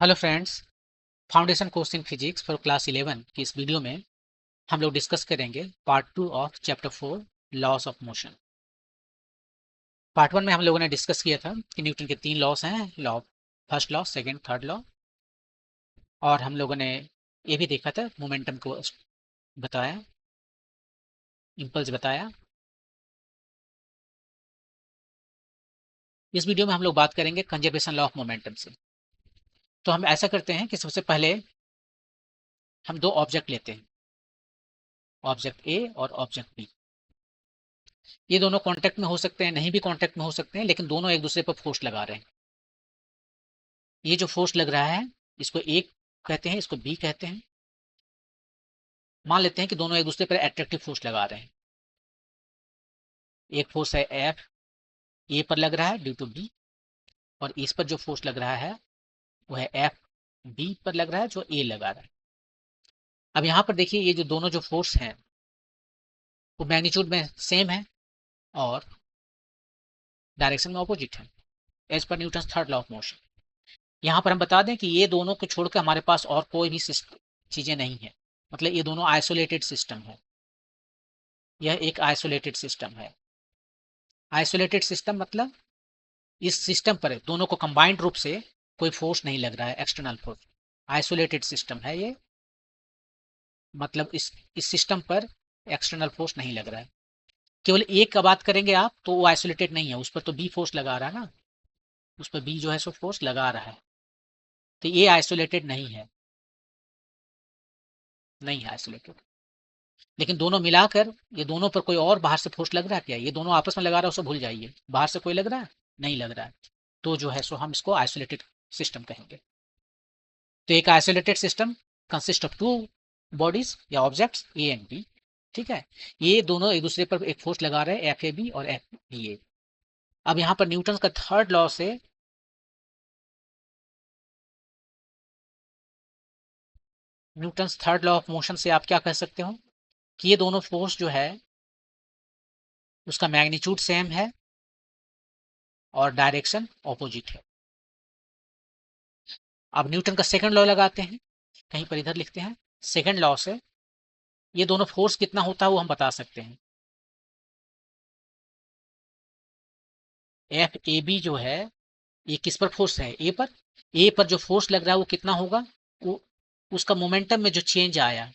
Hello friends. Foundation course in physics for class 11 की इस video में हम लोग डिस्कस करेंगे part 2 of chapter 4 loss of motion. Part 1 में हम लोगों ने डिस्कस किया था कि न्यूटन के 3 लॉस हैं, law first law, second, third law. और हम लोगों ने ये भी देखा था, मोमेंटम को बताया, इम्पल्स बताया। इस वीडियो में हम लोग बात करेंगे कंजर्वेशन लॉ ऑफ मोमेंटम से। तो हम ऐसा करते हैं कि सबसे पहले हम दो ऑब्जेक्ट लेते हैं, ऑब्जेक्ट ए और ऑब्जेक्ट बी। ये दोनों कांटेक्ट में हो सकते हैं, नहीं भी कांटेक्ट में हो सकते हैं, लेकिन दोनों एक दूसरे पर फोर्स लगा रहे हैं। ये जो फोर्स लग रहा है इसको ए कहते हैं, इसको बी कहते हैं। मान लेते हैं कि दोनों एक दूसरे पर एट्रैक्टिव फोर्स लगा रहे हैं। एक फोर्स है एफ, ए पर लग रहा है ड्यू टू बी, और इस पर जो फोर्स लग रहा है वो है एफ बी पर लग रहा है, जो ए लगा रहा है। अब यहाँ पर देखिए, ये जो दोनों जो फोर्स हैं वो मैग्नीट्यूड में सेम है और डायरेक्शन में ऑपोजिट है, as per Newton third law of motion. यहाँ पर हम बता दें कि ये दोनों को छोड़कर हमारे पास और कोई भी चीजें नहीं है, मतलब ये दोनों आइसोलेटेड सिस्टम है। यह एक आइसोलेटेड सिस्टम है। आइसोलेटेड सिस्टम मतलब इस सिस्टम पर दोनों को कंबाइंड रूप से कोई फोर्स नहीं लग रहा है, एक्सटर्नल फोर्स। आइसोलेटेड सिस्टम है ये, मतलब इस सिस्टम पर एक्सटर्नल फोर्स नहीं लग रहा है। केवल एक का बात करेंगे आप तो वो आइसोलेटेड नहीं है, उस पर तो बी फोर्स लगा रहा है ना, उस पर बी जो है सो फोर्स लगा रहा है, तो ये आइसोलेटेड नहीं है, नहीं है आइसोलेटेड। लेकिन दोनों मिलाकर ये दोनों पर कोई और बाहर से फोर्स लग रहा है क्या? ये दोनों आपस में लगा रहा है, उसे भूल जाइए। बाहर से कोई लग रहा है? नहीं लग रहा है। तो जो है सो हम इसको आइसोलेटेड सिस्टम कहेंगे। तो एक isolated system consist of two bodies या ऑब्जेक्ट्स ए एंड बी। ठीक है, ये दोनों एक दूसरे पर एक फोर्स लगा रहे हैं, एफ ए बी और एफ बी ए। अब यहाँ पर न्यूटन का थर्ड लॉ से Newton third law of motion से आप क्या कह सकते हो कि ये दोनों फोर्स जो है उसका मैग्नीट्यूड सेम है और डायरेक्शन ऑपोजिट है। अब न्यूटन का सेकंड लॉ लगाते हैं, कहीं पर इधर लिखते हैं। सेकंड लॉ से ये दोनों फोर्स कितना होता है वो हम बता सकते हैं। एफ ए बी जो है ये किस पर फोर्स है? ए पर। ए पर जो फोर्स लग रहा है वो कितना होगा? वो उसका मोमेंटम में जो चेंज आया,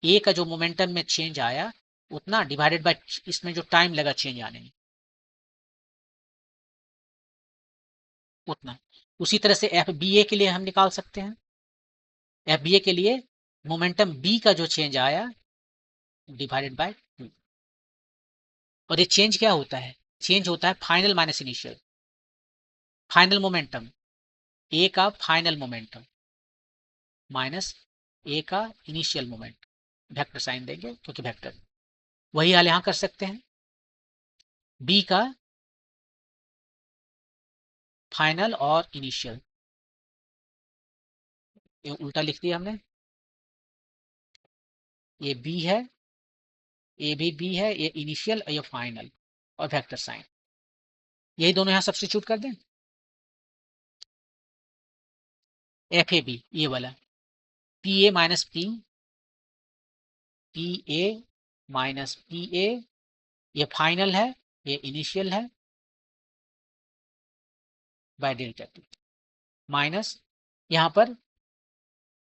ए का जो मोमेंटम में चेंज आया उतना डिवाइडेड बाय इसमें जो टाइम लगा चेंज आने में, उतना। उसी तरह से एफ बी ए के लिए हम निकाल सकते हैं। एफ बी ए के लिए मोमेंटम बी का जो चेंज आया डिवाइडेड बाय 2। और ये चेंज क्या होता है? चेंज होता है final minus initial. Final momentum, a का फाइनल मोमेंटम माइनस ए का इनिशियल मोमेंट, वेक्टर साइन देंगे क्योंकि वेक्टर। वही हाल यहां कर सकते हैं। बी का फाइनल और इनिशियल, ये उल्टा लिख दिया हमने। ये बी है, ये भी बी है, ये इनिशियल और ये फाइनल, और वेक्टर साइन। यही दोनों यहां सब्स्टिट्यूट कर दें। एफ ए बी ये वाला, P A minus P, P A minus P A, ये फाइनल है, ये इनिशियल है, बाय डेल्टा टी, माइनस यहां पर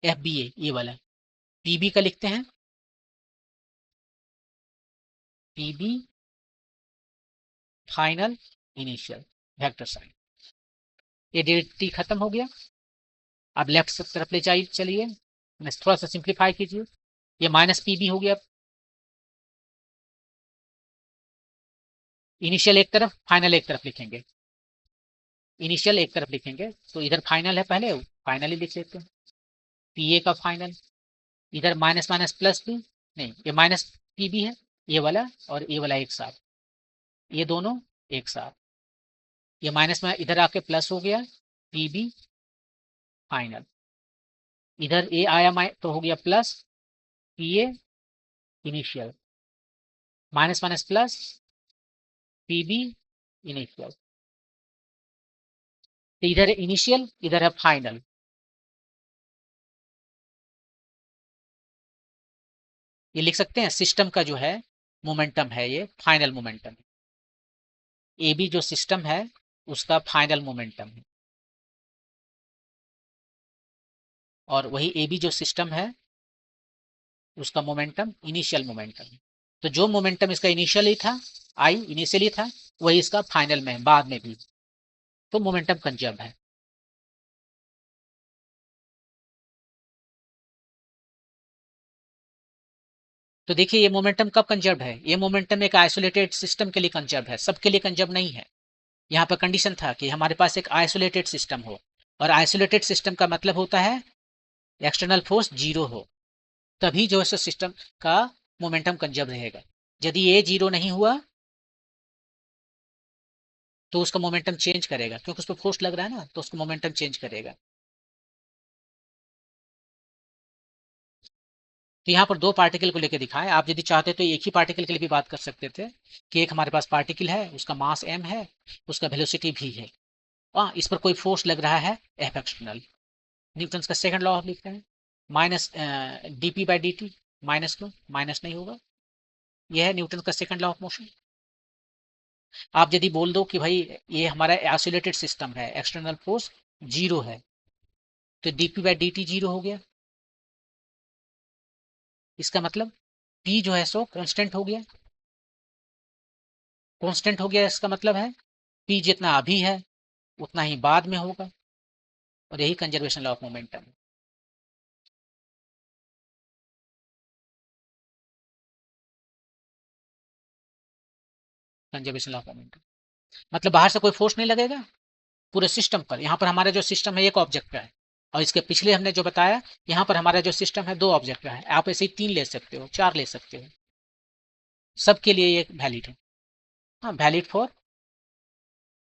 एफ बी ए ये वाला, पी बी का लिखते हैं, P B final initial, vector sign. ये डेल्टा टी खत्म हो गया। अब लेफ्ट तरफ ले जाइए, चलिए थोड़ा सा सिंप्लीफाई कीजिए। ये माइनस पी बी हो गया, इनिशियल एक तरफ फाइनल एक तरफ लिखेंगे। इनिशियल एक तरफ लिखेंगे तो इधर फाइनल है, पहले फाइनली लिख लेते हैं, पी ए का फाइनल। इधर माइनस माइनस प्लस भी, नहीं ये माइनस पी बी है ये वाला, और ये वाला एक साथ, ये दोनों एक साथ। ये माइनस में इधर आके प्लस हो गया, पी बी फाइनल। इधर ए आया तो हो गया plus, P A initial, minus minus plus, P B initial. तो इधर है इनिशियल, इधर है फाइनल। ये लिख सकते हैं सिस्टम का जो है मोमेंटम है, ये फाइनल मोमेंटम। ए बी जो सिस्टम है उसका फाइनल मोमेंटम है, और वही ए बी जो सिस्टम है उसका मोमेंटम इनिशियल मोमेंटम है। तो जो मोमेंटम इसका इनिशियली था, आई इनिशियली था, वही इसका फाइनल में है, बाद में भी, तो मोमेंटम कंजर्व है। तो देखिए ये मोमेंटम कब कंजर्व है, ये मोमेंटम एक आइसोलेटेड सिस्टम के लिए कंजर्व है, सबके लिए कंजर्व नहीं है। यहाँ पर कंडीशन था कि हमारे पास एक आइसोलेटेड सिस्टम हो, और आइसोलेटेड सिस्टम का मतलब होता है एक्सटर्नल फोर्स जीरो हो, तभी जो है सिस्टम का मोमेंटम कंजर्व रहेगा। यदि ये जीरो नहीं हुआ तो उसका मोमेंटम चेंज करेगा, क्योंकि उस पर फोर्स लग रहा है ना, तो उसका मोमेंटम चेंज करेगा। तो यहाँ पर दो पार्टिकल को लेकर दिखाएं, आप यदि चाहते तो एक ही पार्टिकल के लिए भी बात कर सकते थे कि एक हमारे पास पार्टिकल है, उसका मास m है, उसका वेलोसिटी v है, इस पर कोई फोर्स लग रहा है F एक्सटर्नल। न्यूटन का सेकंड लॉ लिखते हैं, minus dp by dt, minus क्यों, माइनस नहीं होगा, यह है न्यूटन का सेकंड लॉ ऑफ मोशन। आप यदि बोल दो कि भाई ये हमारा आइसोलेटेड सिस्टम है, एक्सटर्नल फोर्स जीरो है, तो dp बाई dt जीरो हो गया, इसका मतलब p जो है सो कांस्टेंट हो गया, कांस्टेंट हो गया, इसका मतलब है p जितना अभी है उतना ही बाद में होगा, और यही कंजर्वेशन लॉ ऑफ मोमेंटम है। कंजर्वेशन लॉ ऑफ मोमेंटम मतलब बाहर से कोई फोर्स नहीं लगेगा पूरे सिस्टम पर। यहाँ पर हमारा जो सिस्टम है एक ऑब्जेक्ट का है, और इसके पिछले हमने जो बताया यहाँ पर हमारा जो सिस्टम है दो ऑब्जेक्ट का है। आप ऐसे ही तीन ले सकते हो, चार ले सकते हो, सबके लिए ये वैलिड है। हाँ, valid for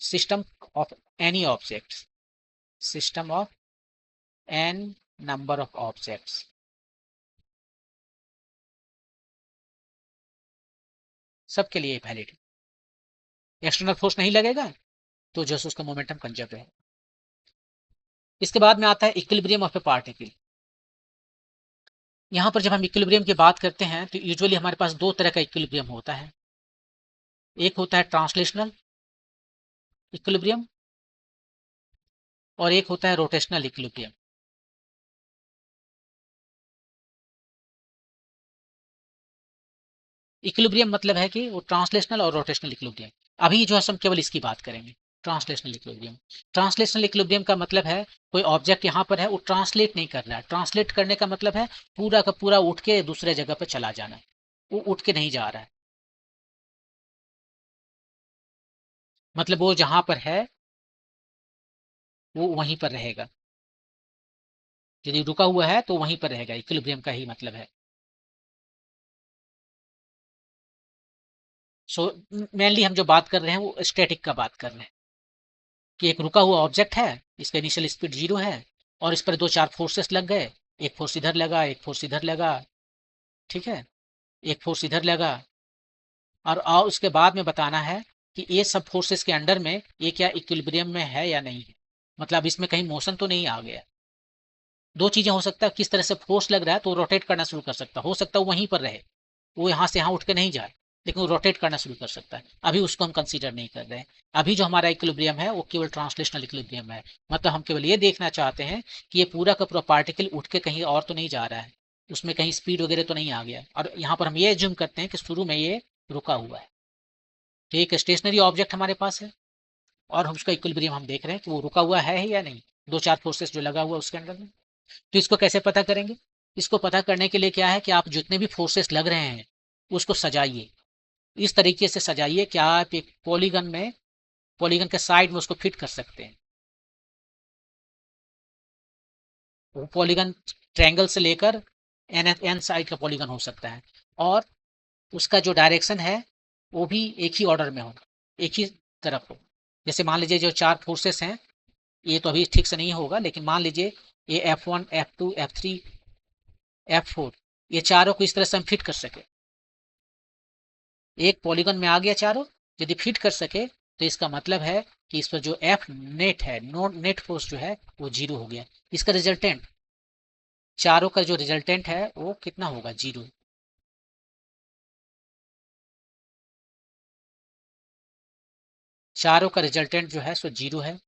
system of any object, system of N number of objects, सबके लिए वैलिड है। एक्सटर्नल फोर्स नहीं लगेगा तो जो उसका मोमेंटम कंजर्व है। इसके बाद में आता है इक्विलिब्रियम ऑफ ए पार्टिकल। यहाँ पर जब हम इक्विलिब्रियम की बात करते हैं तो यूजुअली हमारे पास दो तरह का इक्विलिब्रियम होता है, एक होता है ट्रांसलेशनल इक्विलिब्रियम, और एक होता है रोटेशनल इक्विलिब्रियम। इक्विलिब्रियम मतलब है कि वो ट्रांसलेशनल और रोटेशनल इक्विलिब्रियम। अभी जो है हम केवल इसकी बात करेंगे, ट्रांसलेशनल इक्विलिब्रियम। ट्रांसलेशनल इक्विलिब्रियम का मतलब है कोई ऑब्जेक्ट यहाँ पर है, वो ट्रांसलेट नहीं कर रहा है। ट्रांसलेट करने का मतलब है पूरा का पूरा उठ के दूसरे जगह पर चला जाना, वो उठ के नहीं जा रहा है, मतलब वो जहां पर है वो वहीं पर रहेगा, यदि रुका हुआ है तो वहीं पर रहेगा, इक्विलिब्रियम का ही मतलब है। सो मेनली हम जो बात कर रहे हैं वो स्टैटिक का बात कर रहे हैं, कि एक रुका हुआ ऑब्जेक्ट है, इसका इनिशियल स्पीड जीरो है, और इस पर दो चार फोर्सेस लग गए, एक फोर्स इधर लगा, एक फोर्स इधर लगा, ठीक है, एक फोर्स इधर लगा, और उसके बाद में बताना है कि ये सब फोर्सेस के अंडर में ये क्या इक्विलिब्रियम में है या नहीं है, मतलब इसमें कहीं मोशन तो नहीं आ गया। दो चीजें हो सकता है, किस तरह से फोर्स लग रहा है तो रोटेट करना शुरू कर सकता, हो सकता है वहीं पर रहे, वो यहाँ से यहाँ उठ के नहीं जाए, लेकिन वो रोटेट करना शुरू कर सकता है। अभी उसको हम कंसीडर नहीं कर रहे हैं। अभी जो हमारा इक्विलिब्रियम है वो केवल ट्रांसलेशनल इक्विलिब्रियम है, मतलब हम केवल ये देखना चाहते हैं कि ये पूरा का पूरा पार्टिकल उठ के कहीं और तो नहीं जा रहा है, उसमें कहीं स्पीड वगैरह तो नहीं आ गया, और यहाँ पर हम ये एज्यूम करते हैं कि शुरू में ये रुका हुआ है। तो एक स्टेशनरी ऑब्जेक्ट हमारे पास है, और उसका इक्विलिब्रियम हम देख रहे हैं कि वो रुका हुआ है या नहीं, दो चार फोर्सेस जो लगा हुआ उसके अंदर में। तो इसको कैसे पता करेंगे, इसको पता करने के लिए क्या है कि आप जितने भी फोर्सेस लग रहे हैं उसको सजाइए, इस तरीके से सजाइए कि आप एक पॉलीगन में, पॉलीगन के साइड में उसको फिट कर सकते हैं। वो पॉलीगन ट्रायंगल से लेकर एन साइड का पॉलीगन हो सकता है, और उसका जो डायरेक्शन है वो भी एक ही ऑर्डर में हो, एक ही तरफ हो। जैसे मान लीजिए जो चार फोर्सेस हैं, ये तो अभी ठीक से नहीं होगा, लेकिन मान लीजिए ये F1 F2 F3 F4, ये चारों को इस तरह से हम फिट कर सके, एक पॉलीगन में आ गया चारों, यदि फिट कर सके तो इसका मतलब है कि इस पर जो एफ नेट है, नो नेट फोर्स जो है वो जीरो हो गया। इसका रिजल्टेंट, चारों का जो रिजल्टेंट है वो कितना होगा, जीरो। चारों का रिजल्टेंट जो है सो 0 है।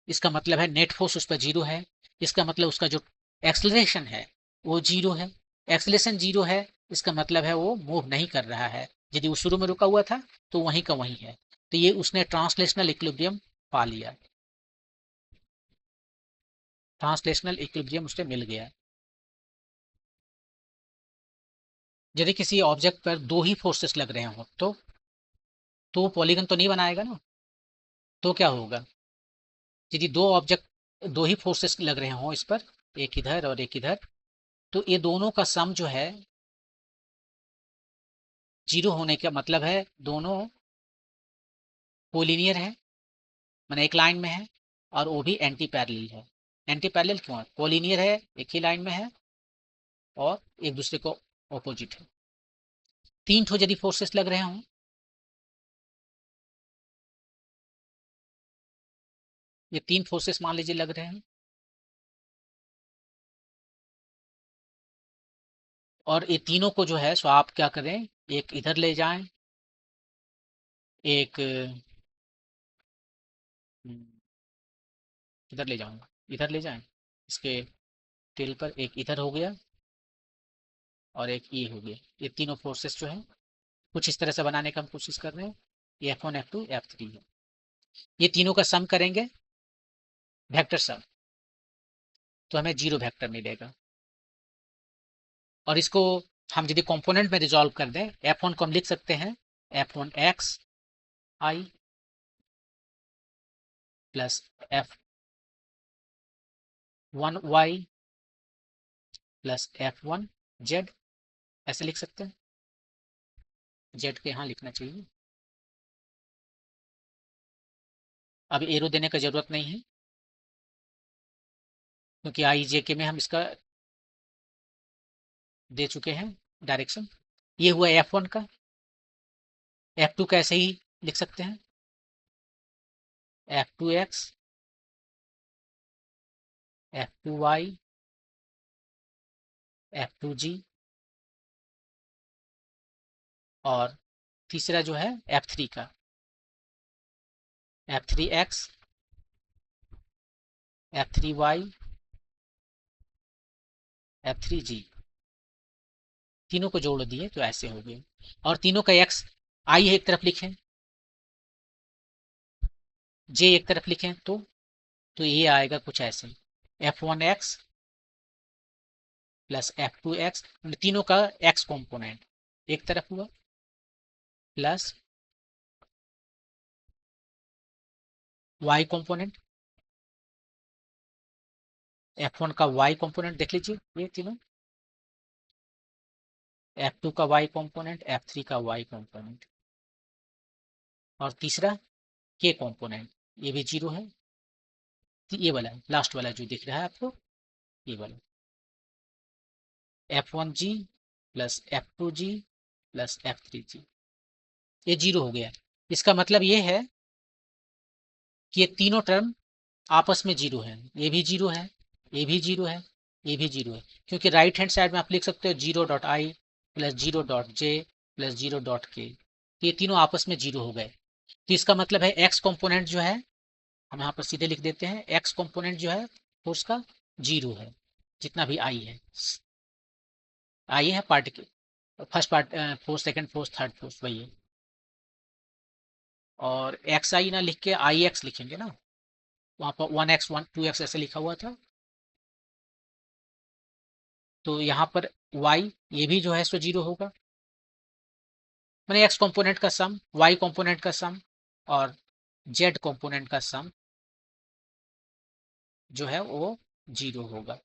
इसका मतलब है नेट फोर्स उस पर 0 है। इसका मतलब उसका जो एक्सलरेशन है वो 0 है। एक्सलेशन 0 है, इसका मतलब है वो मूव नहीं कर रहा है। यदि वो शुरू में रुका हुआ था तो वहीं का वहीं है। तो ये उसने ट्रांसलेशनल इक्विलिब्रियम पा लिया। ट्रांसलेशनल इक्विलिब्रियम उससे मिल गया। यदि किसी ऑब्जेक्ट पर दो ही फोर्सेस लग रहे हो तो वो पॉलीगन तो नहीं बनाएगा ना। तो क्या होगा, यदि दो ऑब्जेक्ट दो ही फोर्सेस लग रहे हो इस पर, एक इधर और एक इधर, तो ये दोनों का सम जो है 0 होने का मतलब है दोनों कोलिनियर है, मैंने एक लाइन में है, और वो भी एंटी पैरेलल है। एंटी पैरेलल क्यों है, कोलिनियर है, एक ही लाइन में है और एक दूसरे को ऑपोजिट है। तीन ठो यदि फोर्सेस लग रहे हों, ये तीन फोर्सेस मान लीजिए लग रहे हैं, और ये तीनों को जो है सो आप क्या करें, एक इधर ले जाएं, एक इधर ले जाऊंगा, इधर ले जाएं, इसके टेल पर एक इधर हो गया और एक ये हो गया। ये तीनों फोर्सेस जो है कुछ इस तरह से बनाने का हम कोशिश कर रहे हैं। ये F1 F2 F3 है। ये तीनों का सम करेंगे वेक्टर सम, तो हमें 0 वेक्टर मिलेगा। और इसको हम यदि कंपोनेंट में रिजॉल्व कर दें, F1 को हम लिख सकते हैं F1 x i plus F1 y plus F1 z, ऐसे लिख सकते हैं। z के यहाँ लिखना चाहिए, अब एरो देने का जरूरत नहीं है क्योंकि आई जे के में हम इसका दे चुके हैं डायरेक्शन। ये हुआ F1 का। F2 का ऐसे ही लिख सकते हैं, F2x F2y F2g, और तीसरा जो है F3 का F3x F3y F3g। तीनों को जोड़ दिए तो ऐसे हो गए, और तीनों का x i एक तरफ लिखें, j एक तरफ लिखें, तो ये आएगा कुछ ऐसे, F1x प्लस F2x, तीनों का x कंपोनेंट एक तरफ हुआ, प्लस y कंपोनेंट, F1 का y कंपोनेंट देख लीजिए, ये तीनों F2 का y कंपोनेंट, F3 का y कंपोनेंट, और तीसरा k कंपोनेंट, ये भी 0 है। ये वाला लास्ट वाला जो दिख रहा है आपको, ये वाला F1g plus F2g plus F3g, ये 0 हो गया। इसका मतलब ये है कि ये तीनों टर्म आपस में 0 है, ये भी 0 है, ये भी 0 है, ये भी 0 है, क्योंकि राइट हैंड साइड में आप लिख सकते हो 0.i plus 0.j plus 0.k, ये तीनों आपस में 0 हो गए। तो इसका मतलब है x कंपोनेंट जो है, हम यहाँ पर सीधे लिख देते हैं, x कंपोनेंट जो है फोर्स का 0 है, जितना भी i है। i है particle, first part force, second force, third force, वही है। और एक्स आई ना लिख के आई एक्स लिखेंगे ना, वहाँ पर 1x 2x ऐसे लिखा हुआ था, तो यहाँ पर y ये भी जो है सो 0 होगा, मैंने x कंपोनेंट का सम, y कंपोनेंट का सम और z कंपोनेंट का सम जो है वो 0 होगा।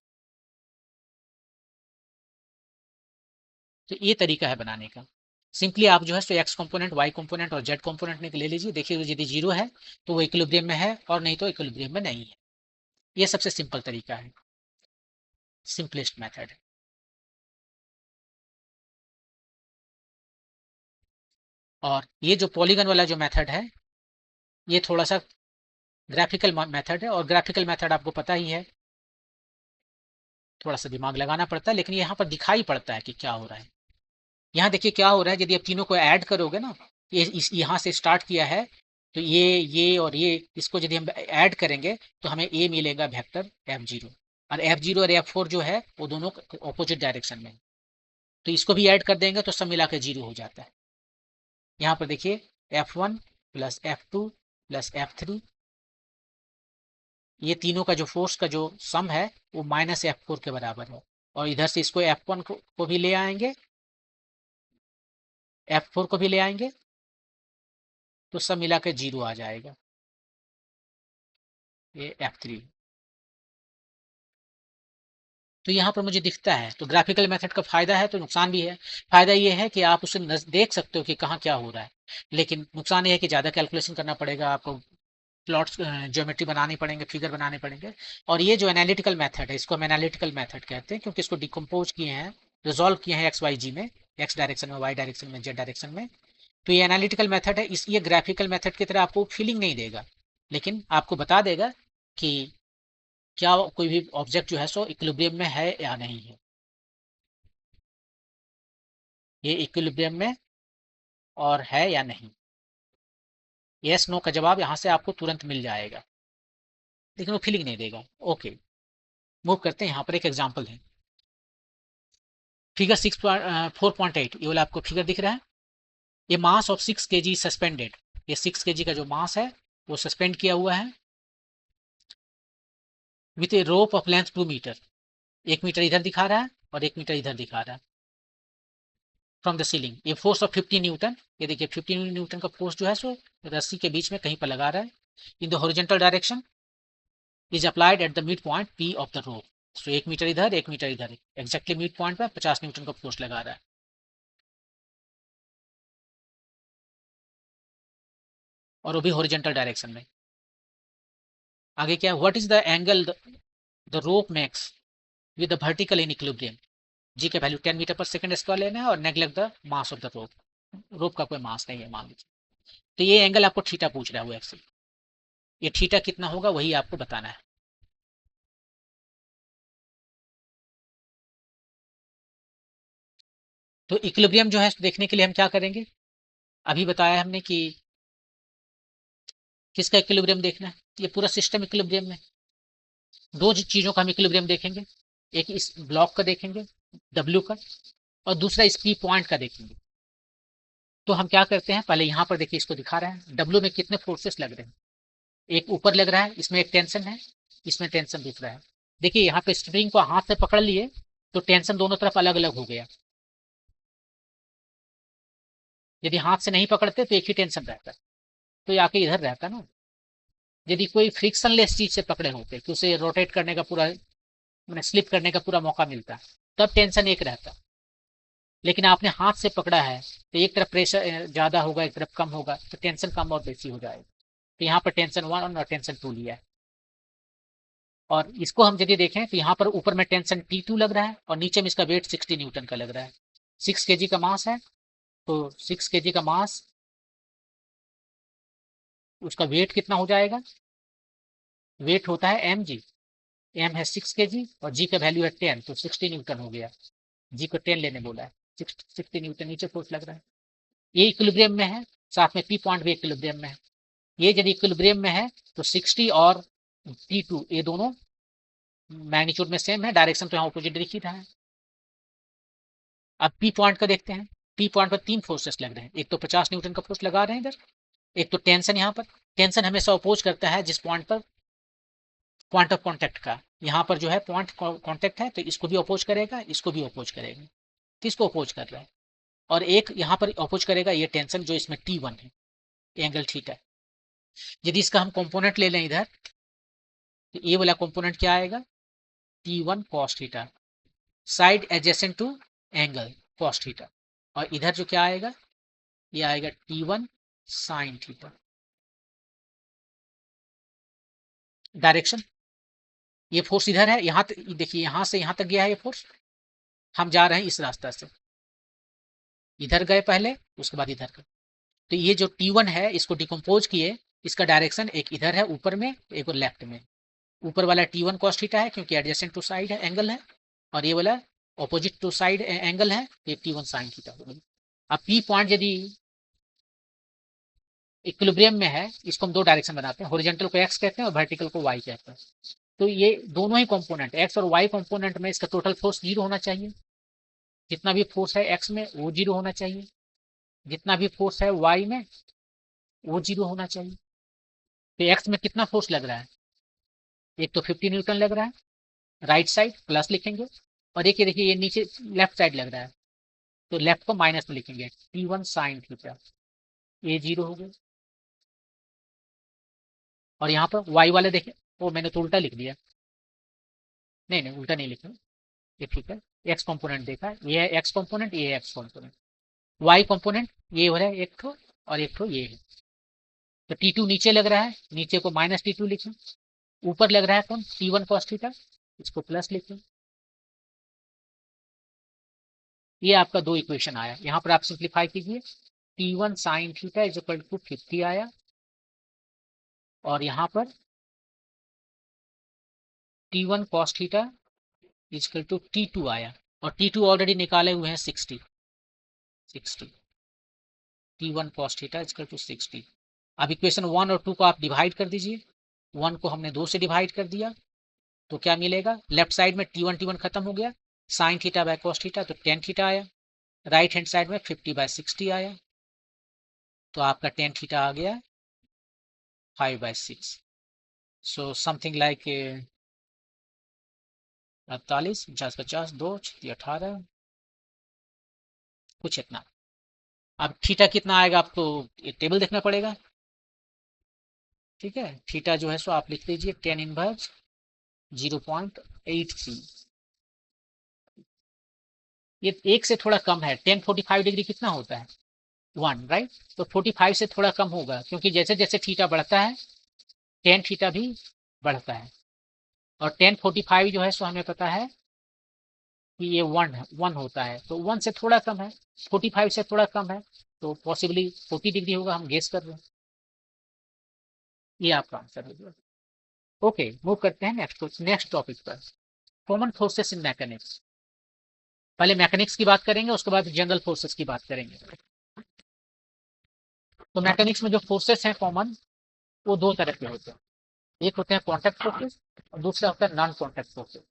तो ये तरीका है बनाने का। सिंपली आप जो है सो x कंपोनेंट, y कंपोनेंट और z कंपोनेंट ले लीजिए, देखिए यदि 0 है तो वो इक्विलिब्रियम में है, और नहीं तो इक्विलिब्रियम में नहीं है। ये सबसे सिंपल तरीका है, सिंपलेस्ट मेथड है। और ये जो पॉलीगन वाला जो मेथड है, ये थोड़ा सा ग्राफिकल मेथड है, और ग्राफिकल मेथड आपको पता ही है, थोड़ा सा दिमाग लगाना पड़ता है, लेकिन यहाँ पर दिखाई पड़ता है कि क्या हो रहा है। यहाँ देखिए क्या हो रहा है, यदि आप तीनों को ऐड करोगे ना, यहाँ से स्टार्ट किया है, तो ये और ये इसको यदि हम ऐड करेंगे तो हमें ए मिलेगा वेक्टर F0, और F0 और F4 जो है वो दोनों ऑपोजिट डायरेक्शन में, तो इसको भी ऐड कर देंगे तो सब मिला के 0 हो जाता है। यहाँ पर देखिए F1 plus F2 plus F3, ये तीनों का जो फोर्स का जो सम है वो माइनस F4 के बराबर है, और इधर से इसको F1 को भी ले आएंगे, F4 को भी ले आएंगे, तो सब मिला के 0 आ जाएगा, ये F3। तो यहाँ पर मुझे दिखता है, तो ग्राफिकल मेथड का फायदा है तो नुकसान भी है। फायदा ये है कि आप उसे देख सकते हो कि कहाँ क्या हो रहा है, लेकिन नुकसान ये है कि ज़्यादा कैलकुलेशन करना पड़ेगा आपको, प्लॉट्स ज्योमेट्री बनाने पड़ेंगे, फिगर बनाने पड़ेंगे। और ये जो एनालिटिकल मेथड है इसको हम एनालिटिकल मेथड कहते हैं, क्योंकि इसको डिकम्पोज किए हैं, रिजॉल्व किए हैं एक्स वाई जी में, एक्स डायरेक्शन में, वाई डायरेक्शन में, जेड डायरेक्शन में। तो ये एनालिटिकल मेथड है, ये ग्राफिकल मेथड की तरह आपको फीलिंग नहीं देगा, लेकिन आपको बता देगा कि क्या कोई भी ऑब्जेक्ट जो है सो इक्विलिब्रियम में है या नहीं है, ये इक्विलिब्रियम में और है या नहीं। यस नो का जवाब यहाँ से आपको तुरंत मिल जाएगा, लेकिन वो फीलिंग नहीं देगा। ओके, मूव करते हैं। यहाँ पर एक एग्जांपल है, फिगर 4.8, ये वाला आपको फिगर दिख रहा है। ये मास ऑफ 6 kg सस्पेंडेड, ये 6 kg का जो मास है वो सस्पेंड किया हुआ है with a rope of length 2 metre, 1 metre इधर दिखा रहा है और 1 मीटर इधर दिखा रहा है, फ्रॉम द सीलिंग। ये फोर्स ऑफ 50 न्यूटन, ये देखिए 50 न्यूटन का फोर्स जो है सो रस्सी के बीच में कहीं पर लगा रहा है, in the horizontal direction is applied at the mid point P of the rope. So 1 metre इधर 1 मीटर इधर, एक्जैक्टली मिड पॉइंट पर 50 न्यूटन का फोर्स लगा रहा है। और वो भी हॉरिजॉन्टल डायरेक्शन में। आगे क्या, what is the angle the rope makes with the vertical in equilibrium. G का value 10 metre per second square लेना है और neglect the mass of the rope, rope का कोई मास नहीं है मान लीजिए। तो ये एंगल आपको थीटा पूछ रहा है वो एक्चुअली, ये थीटा कितना होगा वही आपको बताना है। तो इक्विलिब्रियम जो है देखने के लिए हम क्या करेंगे, अभी बताया हमने कि किसका इक्विलिब्रियम देखना है, ये पूरा सिस्टम इक्विलिब्रियम में। दो चीजों का हम इक्विलिब्रियम देखेंगे, एक इस ब्लॉक का देखेंगे डब्ल्यू का, और दूसरा इस पी पॉइंट का देखेंगे। तो हम क्या करते हैं, पहले यहाँ पर देखिए इसको दिखा रहे हैं डब्ल्यू में कितने फोर्सेस लग रहे हैं। एक ऊपर लग रहा है, इसमें एक टेंशन है, इसमें टेंशन दूसरा है। देखिए यहाँ पे स्प्रिंग को हाथ से पकड़ लिए तो टेंशन दोनों तरफ अलग अलग हो गया, यदि हाथ से नहीं पकड़ते तो एक ही टेंशन रहता, तो ये आके इधर रहता ना। यदि कोई फ्रिक्शनलेस चीज से पकड़े होते कि उसे रोटेट करने का पूरा, मैंने स्लिप करने का पूरा मौका मिलता, तब टेंशन एक रहता। लेकिन आपने हाथ से पकड़ा है तो एक तरफ प्रेशर ज्यादा होगा, एक तरफ कम होगा, तो टेंशन कम और बेसी हो जाएगा। तो यहाँ पर टेंशन 1 और टेंशन 2 लिया है। और इसको हम यदि देखें तो यहाँ पर ऊपर में टेंशन T2 लग रहा है और नीचे में इसका वेट 60 न्यूटन का लग रहा है। 6 kg का मास है, तो 6 kg का मास, उसका वेट कितना हो जाएगा, वेट होता है mg, m है 6 kg और g का वैल्यू है 10, तो 60 न्यूटन हो गया। g को 10 लेने बोला है, 60 न्यूटन नीचे फोर्स लग रहा है। ये इक्विलिब्रियम में है, साथ में पी पॉइंट भी इक्विलिब्रियम में है। ये यदि इक्विलिब्रियम में है तो 60 और T2 ये दोनों मैग्नीट्यूड में सेम है, डायरेक्शन तो यहाँ ऑपोजिट दिख ही रहा है। अब पी पॉइंट का देखते हैं। पी पॉइंट पर 3 फोर्सेस लग रहे हैं, एक तो 50 न्यूटन का फोर्स लगा रहे हैं इधर, एक तो टेंशन, यहाँ पर टेंशन हमेशा अपोज करता है जिस पॉइंट पर पॉइंट ऑफ कॉन्टेक्ट का, यहाँ पर जो है पॉइंट कॉन्टेक्ट है तो इसको भी अपोज करेगा, इसको भी अपोज करेगा, तो इसको अपोज कर रहा है। और एक यहाँ पर अपोज करेगा ये टेंशन जो इसमें T1 है, एंगल थीटा। यदि इसका हम कंपोनेंट ले लें इधर, तो ये वाला कंपोनेंट क्या आएगा, T1 cos theta, side adjacent to angle cos theta. और इधर जो क्या आएगा, ये आएगा T1 sin थीटा। डायरेक्शन, ये फोर्स इधर है, यहाँ देखिए यहाँ से यहाँ तक गया है ये फोर्स, हम जा रहे हैं इस रास्ता से, इधर गए पहले उसके बाद इधर गए। तो ये जो T1 है इसको डिकम्पोज किए, इसका डायरेक्शन एक इधर है ऊपर में, एक और लेफ्ट में। ऊपर वाला T1 cos थीटा है क्योंकि एडजेसेंट टू साइड है, एंगल है, और ये वाला ऑपोजिट टू साइड एंगल है, ये T1 sin थीटा हो गई। अब पी पॉइंट यदि इक्विलिब्रियम में है, इसको हम दो डायरेक्शन बनाते हैं, हॉरिजॉन्टल को एक्स कहते हैं और वर्टिकल को वाई कहते हैं। तो ये दोनों ही कंपोनेंट एक्स और वाई कंपोनेंट में इसका टोटल फोर्स जीरो होना चाहिए। जितना भी फोर्स है एक्स में वो जीरो होना चाहिए, जितना भी फोर्स है वाई में वो जीरो होना चाहिए। तो एक्स में कितना फोर्स लग रहा है, एक तो 50 न्यूटन लग रहा है, राइट साइड प्लस लिखेंगे, और एक ये देखिए ये नीचे लेफ्ट साइड लग रहा है, तो लेफ्ट को माइनस में लिखेंगे, T1 साइन थीटा, ये जीरो हो गया। और यहाँ पर वाई वाले देखें, वो मैंने तो उल्टा लिख दिया, नहीं नहीं उल्टा नहीं लिखा, ये ठीक है। एक्स कंपोनेंट देखा, ये है एक्स कंपोनेंट, ये है एक्स कंपोनेंट, वाई कंपोनेंट ये हो रहा है एक ठो और एक ठो ये है। तो T2 नीचे लग रहा है, नीचे को माइनस T2 लिखें, ऊपर लग रहा है कौन T1 cos थीटा, इसको प्लस लिखें। ये आपका दो इक्वेशन आया, यहाँ पर आप सिंप्लीफाई कीजिए, T1 sine theta is equal to 50 आया, और यहाँ पर T1 cos theta is equal to T2 आया, और T2 ऑलरेडी निकाले हुए हैं 60, T1 cos theta is equal to 60। अब इक्वेशन 1 और 2 को आप डिवाइड कर दीजिए, 1 को हमने 2 से डिवाइड कर दिया, तो क्या मिलेगा, लेफ्ट साइड में T1 खत्म हो गया, sine theta by cos theta तो टेन थीटा आया, राइट हैंड साइड में 50/60 आया, तो आपका टेन थीटा आ गया 5/6। सो समथिंग लाइक 48, 50, 2, 18, कुछ इतना। अब थीटा कितना आएगा आपको ये टेबल देखना पड़ेगा, ठीक है। थीटा जो है सो आप लिख लीजिए टेन इनवर्स 0.83, ये एक से थोड़ा कम है, 1045 डिग्री कितना होता है 1, राइट। तो 45 से थोड़ा कम होगा, क्योंकि जैसे जैसे थीटा बढ़ता है टेन थीटा भी बढ़ता है, और 1045 जो है सो हमें पता है कि ये 1 होता है, तो 1 से थोड़ा कम है, 45 से थोड़ा कम है, तो पॉसिबली 40 डिग्री होगा, हम गेस कर रहे हैं। ये आपका आंसर हो गया। ओके, मूव करते हैं नेक्स्ट टॉपिक पर, कॉमन फोर्सेस इन मैकेनिक्स। पहले मैकेनिक्स की बात करेंगे, उसके बाद जनरल फोर्सेस की बात करेंगे। तो मैकेनिक्स में जो फोर्सेस हैं कॉमन, वो दो तरह के होते हैं, एक होते हैं कॉन्टैक्ट फोर्सेस और दूसरा होता है नॉन कॉन्टैक्ट फोर्सेस।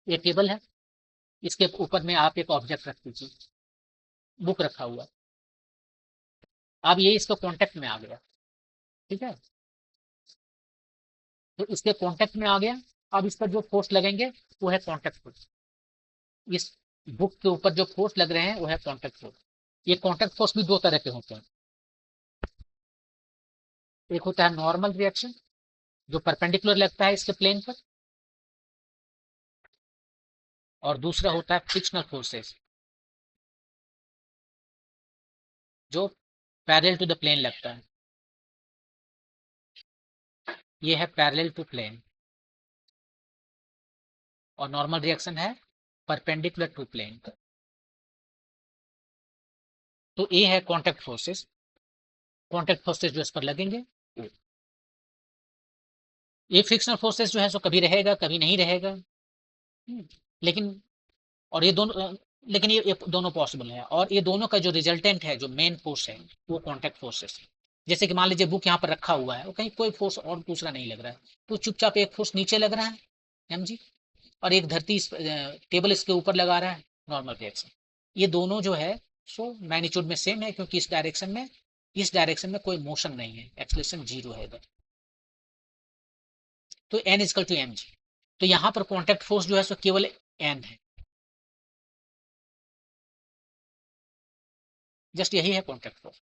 ये टेबल है, इसके ऊपर में आप एक ऑब्जेक्ट रख दीजिए, बुक रखा हुआ, अब ये इसका कॉन्टैक्ट में आ गया, ठीक है। तो इसके कॉन्टैक्ट में आ गया, अब इस पर जो फोर्स लगेंगे वो है कॉन्टैक्ट फोर्स, इस बुक के ऊपर जो फोर्स लग रहे हैं वो है कॉन्टैक्ट फोर्स। ये कॉन्टैक्ट फोर्स भी दो तरह के होते हैं, एक होता है नॉर्मल रिएक्शन जो परपेंडिकुलर लगता है इसके प्लेन पर, और दूसरा होता है फ्रिक्शनल फोर्सेस जो पैरेलल टू द प्लेन लगता है, ये है पैरेलल टू प्लेन, और नॉर्मल रिएक्शन है परपेंडिकुलर टू प्लेन। तो ये है कॉन्टैक्ट फोर्सेस जो इस पर लगेंगे। ये फ्रिक्शनल फोर्सेस जो है सो कभी रहेगा कभी नहीं रहेगा, लेकिन और ये दोनों, लेकिन ये दोनों पॉसिबल है, और ये दोनों का जो रिजल्टेंट है जो मेन फोर्स है वो कॉन्टैक्ट फोर्सेस है। जैसे कि मान लीजिए बुक यहाँ पर रखा हुआ है, वो कहीं कोई फोर्स और दूसरा नहीं लग रहा है, तो चुपचाप एक फोर्स नीचे लग रहा है एम जी, और एक धरती टेबल इसके ऊपर लगा रहा है, नॉर्मल रिएक्शन। ये दोनों जो है सो मैग्नीट्यूड में सेम है, क्योंकि इस डायरेक्शन में कोई मोशन नहीं है, एक्सलेशन जीरो है इधर। तो N equal to M G, तो यहाँ पर कॉन्टैक्ट फोर्स जो है सो केवल एन है, जस्ट यही है कॉन्टैक्ट फोर्स।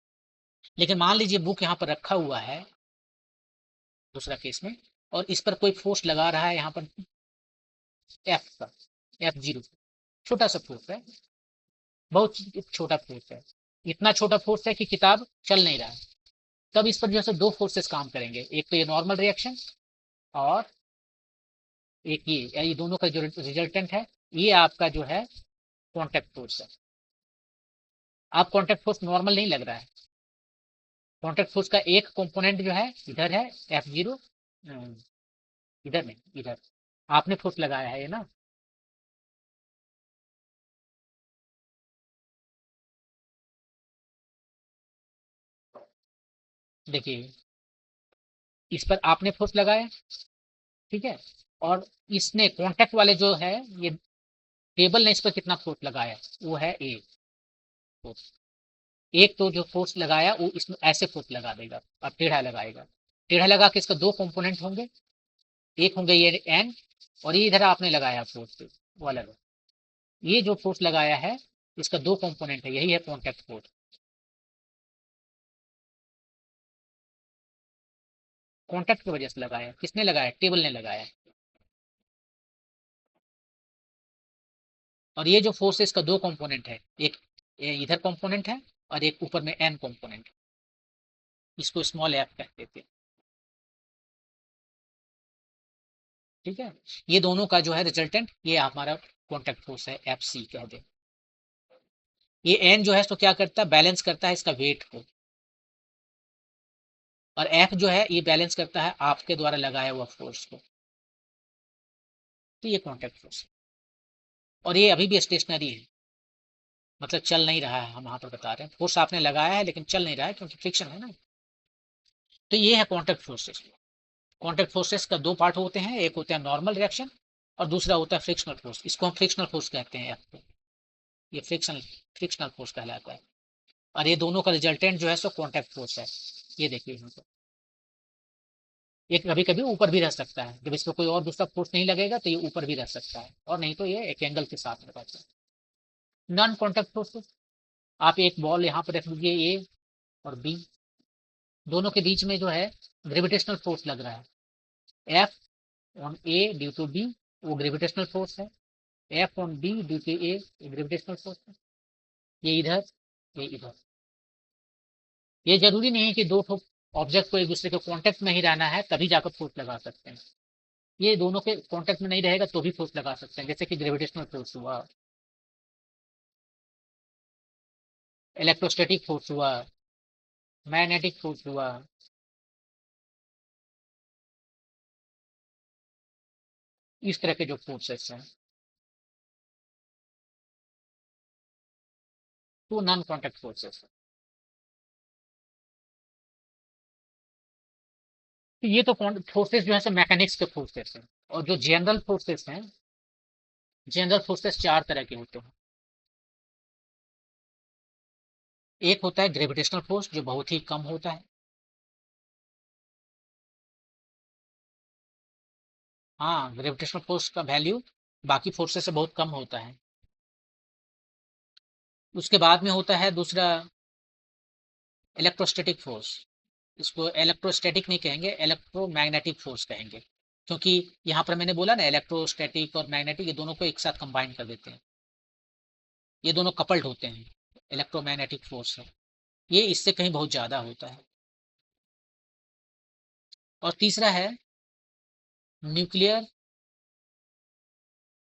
लेकिन मान लीजिए बुक यहाँ पर रखा हुआ है दूसरा केस में, और इस पर कोई फोर्स लगा रहा है यहाँ पर एफ का, F0, छोटा सा फोर्स है, बहुत छोटा फोर्स है, इतना छोटा फोर्स है कि किताब चल नहीं रहा है, तब इस पर जो है दो फोर्सेस काम करेंगे, एक तो ये नॉर्मल रिएक्शन, और एक ये दोनों का जो रिजल्टेंट है ये आपका जो है कॉन्टैक्ट फोर्स है। आप कॉन्टैक्ट फोर्स नॉर्मल नहीं लग रहा है, कॉन्टैक्ट फोर्स का एक कंपोनेंट जो है इधर है F0, इधर नहीं, इधर आपने फोर्स लगाया है ये ना, देखिए इस पर आपने फोर्स लगाया, ठीक है, और इसने कांटेक्ट वाले जो है ये टेबल ने इस पर कितना फोर्स लगाया, वो है ए फोर्स। एक तो जो फोर्स लगाया वो इसमें ऐसे फोर्स लगा देगा, अब टेढ़ा लगाएगा, टेढ़ा लगा के इसका दो कंपोनेंट होंगे, एक होंगे ये एन, और ये इधर आपने लगाया फोर्स वो अलग है। ये जो फोर्स लगाया है इसका दो कंपोनेंट है, यही है कॉन्टैक्ट फोर्स। कॉन्टैक्ट की वजह से लगाया, किसने लगाया, टेबल ने लगाया। और ये जो फोर्स है इसका दो कंपोनेंट है, एक ये इधर कंपोनेंट है और एक ऊपर में एन कंपोनेंट, इसको स्मॉल एफ कहते थे, ठीक है। ये दोनों का जो है रिजल्टेंट ये हमारा कॉन्टैक्ट फोर्स है, एफ सी कह दे। ये एन जो है तो क्या करता है, बैलेंस करता है इसका वेट को, और एफ जो है ये बैलेंस करता है आपके द्वारा लगाया हुआ फोर्स को। तो ये कॉन्टैक्ट फोर्स है, और ये अभी भी स्टेशनरी है, मतलब चल नहीं रहा है, हम वहां पर बता रहे हैं फोर्स आपने लगाया है लेकिन चल नहीं रहा है क्योंकि फ्रिक्शन है ना। तो ये है कॉन्टैक्ट फोर्सेस। कॉन्टैक्ट फोर्सेस का दो पार्ट होते हैं, एक होता है नॉर्मल रिएक्शन और दूसरा होता है फ्रिक्शनल फोर्स, इसको हम फ्रिक्शनल फोर्स कहते हैं आपको, ये फ्रिक्शनल फ्रिक्शनल फोर्स कहलाता है। और ये दोनों का रिजल्टेंट जो है सो कॉन्टैक्ट फोर्स है। ये देखिए यहाँ पर ये कभी कभी ऊपर भी रह सकता है, जब इस पर कोई और दूसरा फोर्स नहीं लगेगा तो ये ऊपर भी रह सकता है, और नहीं तो ये एक एंगल के साथ में रहता है। नॉन कॉन्टैक्ट फोर्स, आप एक बॉल यहाँ पर रख लीजिए ए और बी, दोनों के बीच में जो है ग्रेविटेशनल फोर्स लग रहा है, F on A due to B वो ग्रेविटेशनल फोर्स है, F on B due to A gravitational force है। ये इधर, ये इधर। ये जरूरी नहीं है कि दो ऑब्जेक्ट को एक दूसरे के कांटेक्ट में ही रहना है तभी जाकर फोर्स लगा सकते हैं, ये दोनों के कांटेक्ट में नहीं रहेगा तो भी फोर्स लगा सकते हैं, जैसे कि ग्रेविटेशनल फोर्स हुआ, इलेक्ट्रोस्टैटिक फोर्स हुआ, मैग्नेटिक फोर्स हुआ। इस तरह के जो फोर्सेस हैं तो नॉन कॉन्टेक्ट फोर्सेस है। तो ये तो फोर्सेस जो है सो मैकेनिक्स के फोर्सेस हैं, और जो जनरल फोर्सेस हैं, जनरल फोर्सेस चार तरह के होते हैं। एक होता है ग्रेविटेशनल फोर्स जो बहुत ही कम होता है, हाँ ग्रेविटेशनल फोर्स का वैल्यू बाकी फोर्सेस से बहुत कम होता है। उसके बाद में होता है दूसरा इलेक्ट्रोस्टैटिक फोर्स, इसको इलेक्ट्रोस्टैटिक नहीं कहेंगे, इलेक्ट्रोमैग्नेटिक फोर्स कहेंगे, क्योंकि यहाँ पर मैंने बोला ना इलेक्ट्रोस्टैटिक और मैग्नेटिक ये दोनों को एक साथ कंबाइन कर देते हैं, ये दोनों कपल्ड होते हैं, इलेक्ट्रोमैग्नेटिक फोर्स है, ये इससे कहीं बहुत ज़्यादा होता है। और तीसरा है न्यूक्लियर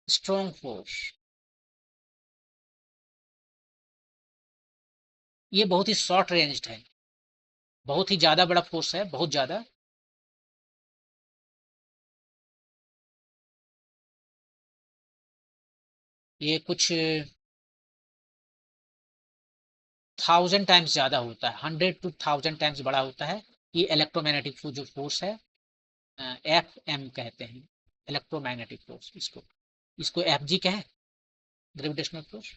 स्ट्रॉन्ग फोर्स, ये बहुत ही शॉर्ट रेंज्ड है, बहुत ही ज़्यादा बड़ा फोर्स है, बहुत ज़्यादा। ये कुछ 1000 टाइम्स ज़्यादा होता है, 100 to 1000 टाइम्स बड़ा होता है। ये इलेक्ट्रोमैग्नेटिक जो फोर्स है, एफ एम कहते हैं, इलेक्ट्रोमैग्नेटिक फोर्स, इसको एफ जी कहें, ग्रेविटेशनल फोर्स।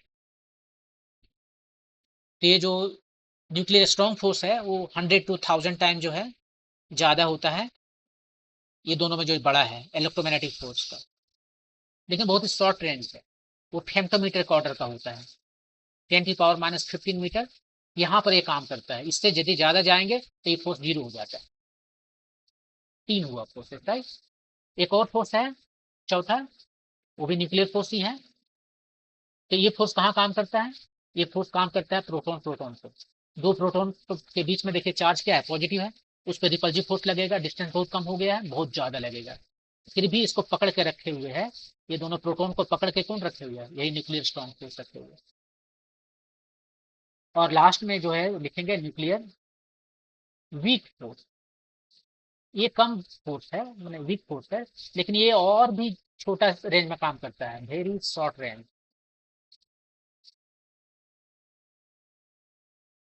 तो ये जो न्यूक्लियर स्ट्रॉन्ग फोर्स है वो 100 to 1000 टाइम जो है ज़्यादा होता है, ये दोनों में जो बड़ा है इलेक्ट्रोमैग्नेटिक फोर्स का, लेकिन बहुत ही शॉर्ट रेंज है, वो फेम्टोमीटर का ऑर्डर का होता है, 10⁻⁻15 मीटर, यहाँ पर ये काम करता है, इससे यदि ज़्यादा जाएंगे तो ये फोर्स जीरो हो जाता है। तीन हुआ फोर्स, राइट। एक और फोर्स है चौथा, वो भी न्यूक्लियर फोर्स ही है। तो ये फोर्स कहाँ काम करता है, ये फोर्स काम करता है प्रोटॉन प्रोटॉन पर, दो प्रोटॉन के बीच में देखिए चार्ज क्या है, पॉजिटिव है, उस पर रिपल्सिव फोर्स लगेगा, डिस्टेंस बहुत कम हो गया है, बहुत ज्यादा लगेगा, फिर भी इसको पकड़ के रखे हुए है, ये दोनों प्रोटॉन को पकड़ के कौन रखे हुए है, यही न्यूक्लियर स्ट्रॉन्ग फोर्स रखे हुए हैं। और लास्ट में जो है लिखेंगे न्यूक्लियर वीक फोर्स, ये कम फोर्स है, मतलब वीक फोर्स है, लेकिन ये और भी छोटा रेंज में काम करता है, वेरी शॉर्ट रेंज।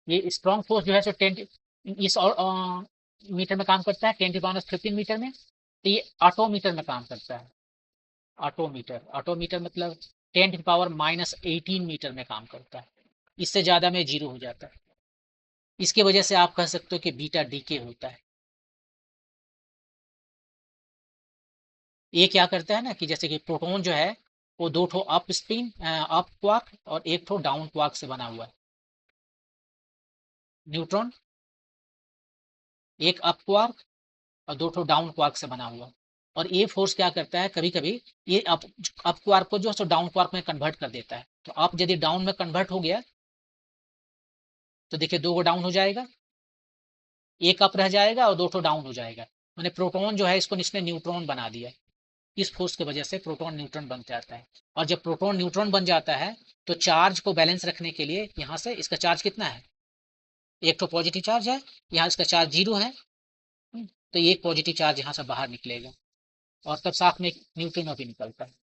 ये स्ट्रॉन्ग फोर्स जो है सो 10 इस मीटर में काम करता है, 10⁻15 मीटर में। तो ये ऑटोमीटर में काम करता है। ऑटोमीटर, ऑटोमीटर मतलब 10⁻18 मीटर में काम करता है। इससे ज़्यादा में जीरो हो जाता है। इसकी वजह से आप कह सकते हो कि बीटा डीके होता है। ये क्या करता है ना कि जैसे कि प्रोटॉन जो है वो दो ठो अप स्पिन, अप क्वार्क और एक ठो डाउन क्वार्क से बना हुआ है। न्यूट्रॉन एक अप क्वार्क और दो ठो डाउन क्वार्क से बना हुआ। और ये फोर्स क्या करता है, कभी कभी ये अप क्वार्क को जो है सो डाउन क्वार्क में कन्वर्ट कर देता है। तो अप यदि डाउन में कन्वर्ट हो गया तो देखिए दो को डाउन हो जाएगा, एक अप रह जाएगा और दो ठो डाउन हो जाएगा। मैंने प्रोटॉन जो है इसको इसने न्यूट्रॉन बना दिया। इस फोर्स की वजह से प्रोटॉन न्यूट्रॉन बन जाता है। और जब प्रोटॉन न्यूट्रॉन बन जाता है तो चार्ज को बैलेंस रखने के लिए यहाँ से इसका चार्ज कितना है, एक तो पॉजिटिव चार्ज है, यहाँ इसका चार्ज जीरो है। तो ये एक पॉजिटिव चार्ज यहाँ से बाहर निकलेगा और तब साथ में एक न्यूट्रिनो भी निकलता है।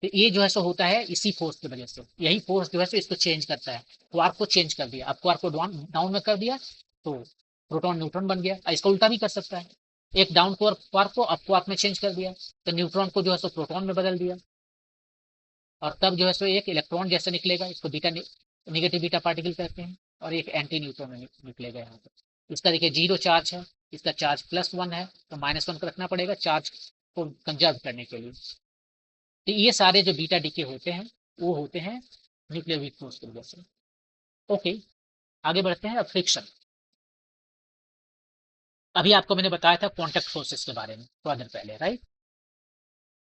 तो ये जो है सो होता है इसी फोर्स की वजह से। यही फोर्स जो है सो इसको चेंज करता है। क्वार्क को चेंज कर दिया, अब क्वार्क को डाउन में कर दिया तो प्रोटॉन न्यूट्रॉन बन गया। इसका उल्टा भी कर सकता है, एक डाउन क्वार्क को अप क्वार्क में चेंज कर दिया तो न्यूट्रॉन को जो है सो प्रोटॉन में बदल दिया। और तब जो है सो एक इलेक्ट्रॉन जैसे निकलेगा, इसको बीटा निगेटिव बीटा पार्टिकल कहते हैं। और एक एंटी न्यूट्रॉन निकलेगा यहाँ पर। इसका देखिए जीरो चार्ज है, इसका चार्ज +1 है तो -1 को रखना पड़ेगा चार्ज को कंजर्व करने के लिए। तो ये सारे जो बीटा डीके होते हैं वो होते हैं न्यूक्लियर वीक फोर्स की वजह से। ओके, आगे बढ़ते हैं। अब फ्रिक्शन। अभी आपको मैंने बताया था कॉन्टैक्ट फोर्सेस के बारे में थोड़ा देर पहले, राइट।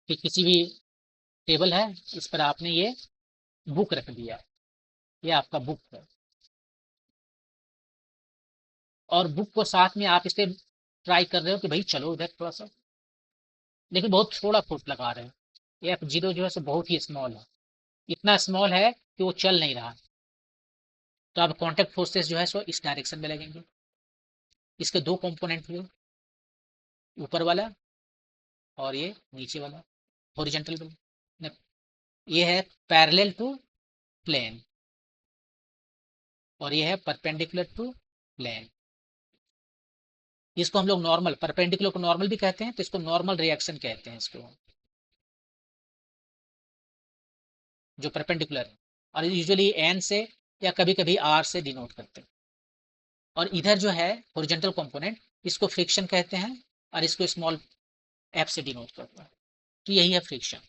कि किसी भी टेबल है, इस पर आपने ये बुक रख दिया, ये आपका बुक है। और बुक को साथ में आप इसे ट्राई कर रहे हो कि भाई चलो इधर थोड़ा सा, लेकिन बहुत थोड़ा फोर्स लगा रहे हो। F0 जो है सो बहुत ही स्मॉल है, इतना स्मॉल है कि वो चल नहीं रहा। तो अब कॉन्टैक्ट फोर्सेस जो है सो इस डायरेक्शन में लगेंगे। इसके दो कंपोनेंट हुए, ऊपर वाला और ये नीचे वाला हॉरिजॉन्टल वाला। ये है पैरेलल टू प्लेन और ये है परपेंडिकुलर टू प्लेन। इसको हम लोग नॉर्मल, परपेंडिकुलर को नॉर्मल भी कहते हैं, तो इसको नॉर्मल रिएक्शन कहते हैं इसको, जो परपेंडिकुलर है। और यूजुअली एन से या कभी कभी आर से डिनोट करते हैं। और इधर जो है हॉरिजॉन्टल कंपोनेंट, इसको फ्रिक्शन कहते हैं और इसको स्मॉल एफ से डिनोट करते हैं। तो यही है फ्रिक्शन।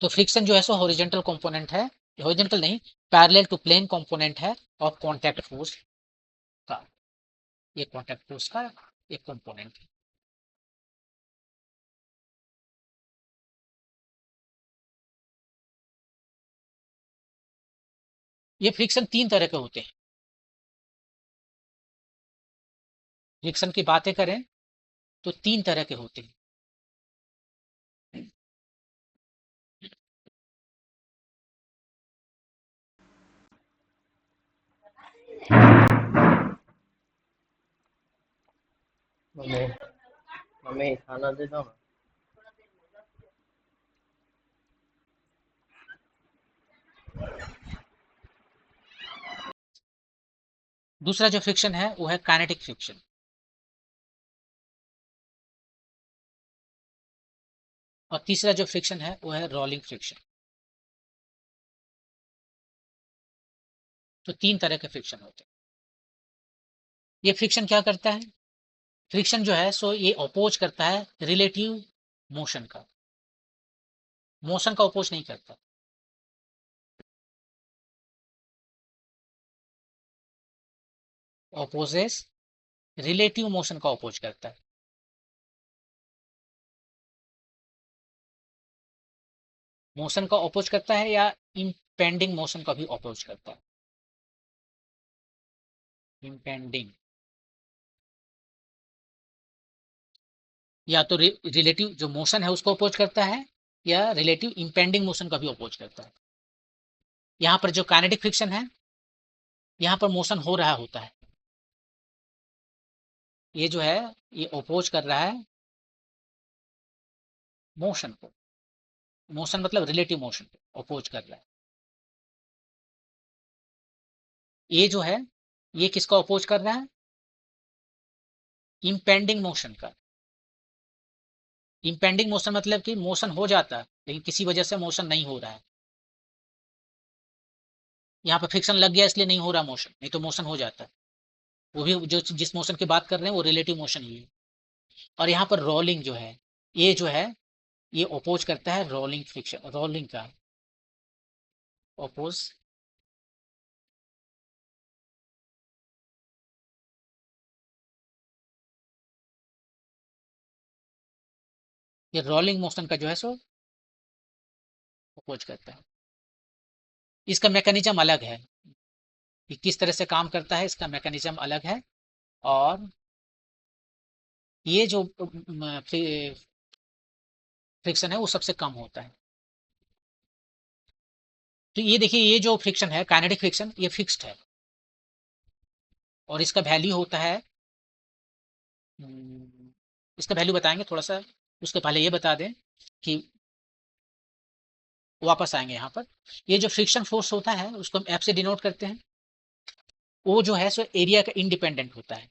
तो फ्रिक्शन जो है सो हॉरिजॉन्टल कंपोनेंट है, हॉरिजॉन्टल नहीं, पैरेलल टू प्लेन कंपोनेंट है ऑफ कॉन्टैक्ट फोर्स का। ये कॉन्टैक्ट फोर्स का एक कंपोनेंट है। ये फ्रिक्शन तीन तरह के होते हैं। फ्रिक्शन की बातें करें तो तीन तरह के होते हैं। मम्मी मम्मी खाना दे दो ना। दूसरा जो फ्रिक्शन है वो है काइनेटिक फ्रिक्शन। और तीसरा जो फ्रिक्शन है वो है रोलिंग फ्रिक्शन। तो तीन तरह के फ्रिक्शन होते हैं। ये फ्रिक्शन क्या करता है, फ्रिक्शन जो है सो ये अपोज करता है रिलेटिव मोशन का, मोशन का अपोज नहीं करता। अपोजेस रिलेटिव मोशन का अपोज करता है। मोशन का अपोज करता है या इम्पेंडिंग मोशन का भी अपोज करता है। इम्पेंडिंग, या तो रिलेटिव जो मोशन है उसको अपोज करता है या रिलेटिव इम्पेंडिंग मोशन का भी अपोज करता है। यहाँ पर जो काइनेटिक फ्रिक्शन है, यहाँ पर मोशन हो रहा होता है, ये जो है ये अपोज कर रहा है मोशन को। मोशन मतलब रिलेटिव मोशन को अपोज कर रहा है। ये जो है ये किसका अपोज कर रहा है? इम्पेंडिंग मोशन का। इम्पेंडिंग मोशन मतलब कि मोशन हो जाता है लेकिन किसी वजह से मोशन नहीं हो रहा है। यहाँ पर फ्रिक्शन लग गया इसलिए नहीं हो रहा मोशन, नहीं तो मोशन हो जाता है। वो भी जो जिस मोशन की बात कर रहे हैं वो रिलेटिव मोशन ही है। और यहाँ पर रोलिंग जो है, ये जो है ये अपोज करता है रोलिंग फ्रिक्शन, रोलिंग का अपोज। ये रोलिंग मोशन का जो है सो अपोज करता है। इसका मैकेनिज्म अलग है कि किस तरह से काम करता है, इसका मैकेनिज्म अलग है। और ये जो फ्रिक्शन है वो सबसे कम होता है। तो ये देखिए, ये जो फ्रिक्शन है काइनेटिक फ्रिक्शन, ये फिक्स्ड है और इसका वैल्यू होता है, इसका वैल्यू बताएंगे थोड़ा सा। उसके पहले ये बता दें कि वापस आएंगे यहाँ पर। ये जो फ्रिक्शन फोर्स होता है उसको हम एफ से डिनोट करते हैं। वो जो है सो एरिया का इंडिपेंडेंट होता है।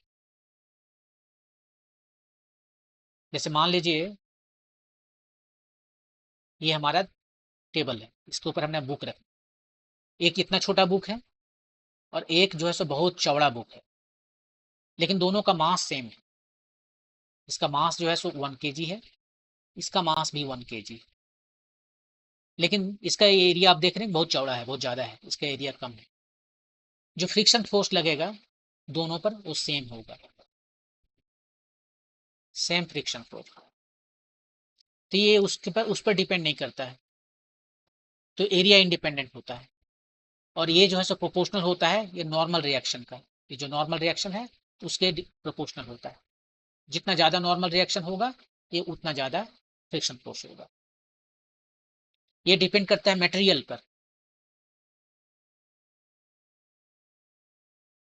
जैसे मान लीजिए ये हमारा टेबल है, इसके ऊपर हमने बुक रखा। एक इतना छोटा बुक है और एक जो है सो बहुत चौड़ा बुक है, लेकिन दोनों का मास सेम है। इसका मास जो है सो 1 kg है, इसका मास भी 1 kg। लेकिन इसका एरिया आप देख रहे हैं बहुत चौड़ा है, बहुत ज़्यादा है, इसका एरिया कम है। जो फ्रिक्शन फोर्स लगेगा दोनों पर वो सेम होगा, सेम फ्रिक्शन फोर्स। तो ये उसके पर उस पर डिपेंड नहीं करता है, तो एरिया इंडिपेंडेंट होता है। और ये जो है सो प्रोपोर्शनल होता है ये नॉर्मल रिएक्शन का। ये जो नॉर्मल रिएक्शन है उसके प्रोपोर्शनल होता है। जितना ज़्यादा नॉर्मल रिएक्शन होगा ये उतना ज़्यादा फ्रिक्शन फोर्स होगा। ये डिपेंड करता है मटेरियल पर,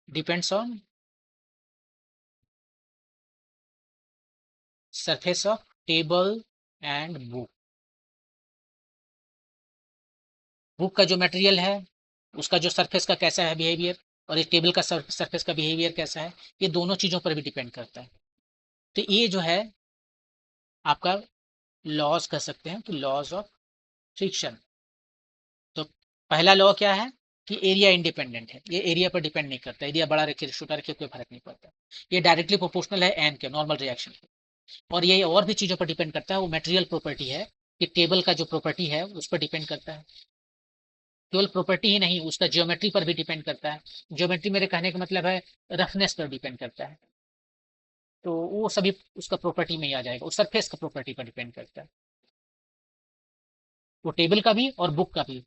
depends on surface of table and book. Book का जो मटेरियल है उसका जो सरफेस का कैसा है बिहेवियर, और इस टेबल का सरफेस का बिहेवियर कैसा है, ये दोनों चीज़ों पर भी डिपेंड करता है। तो ये जो है आपका लॉज कह सकते हैं कि लॉज ऑफ फ्रिक्शन। तो पहला लॉ क्या है कि एरिया इंडिपेंडेंट है, ये एरिया पर डिपेंड नहीं करता, एरिया बड़ा रखे छोटा रखे कोई फर्क नहीं पड़ता। ये डायरेक्टली प्रोपोर्शनल है एन के नॉर्मल रिएक्शन के। और ये और भी चीज़ों पर डिपेंड करता है, वो मटेरियल प्रॉपर्टी है कि टेबल का जो प्रॉपर्टी है उस पर डिपेंड करता है। केवल प्रॉपर्टी ही नहीं, उसका ज्योमेट्री पर भी डिपेंड करता है। ज्योमेट्री मेरे कहने का मतलब है रफनेस पर डिपेंड करता है। तो वो सभी उसका प्रॉपर्टी में ही आ जाएगा, वो सरफेस का प्रॉपर्टी पर डिपेंड करता है, वो टेबल का भी और बुक का भी।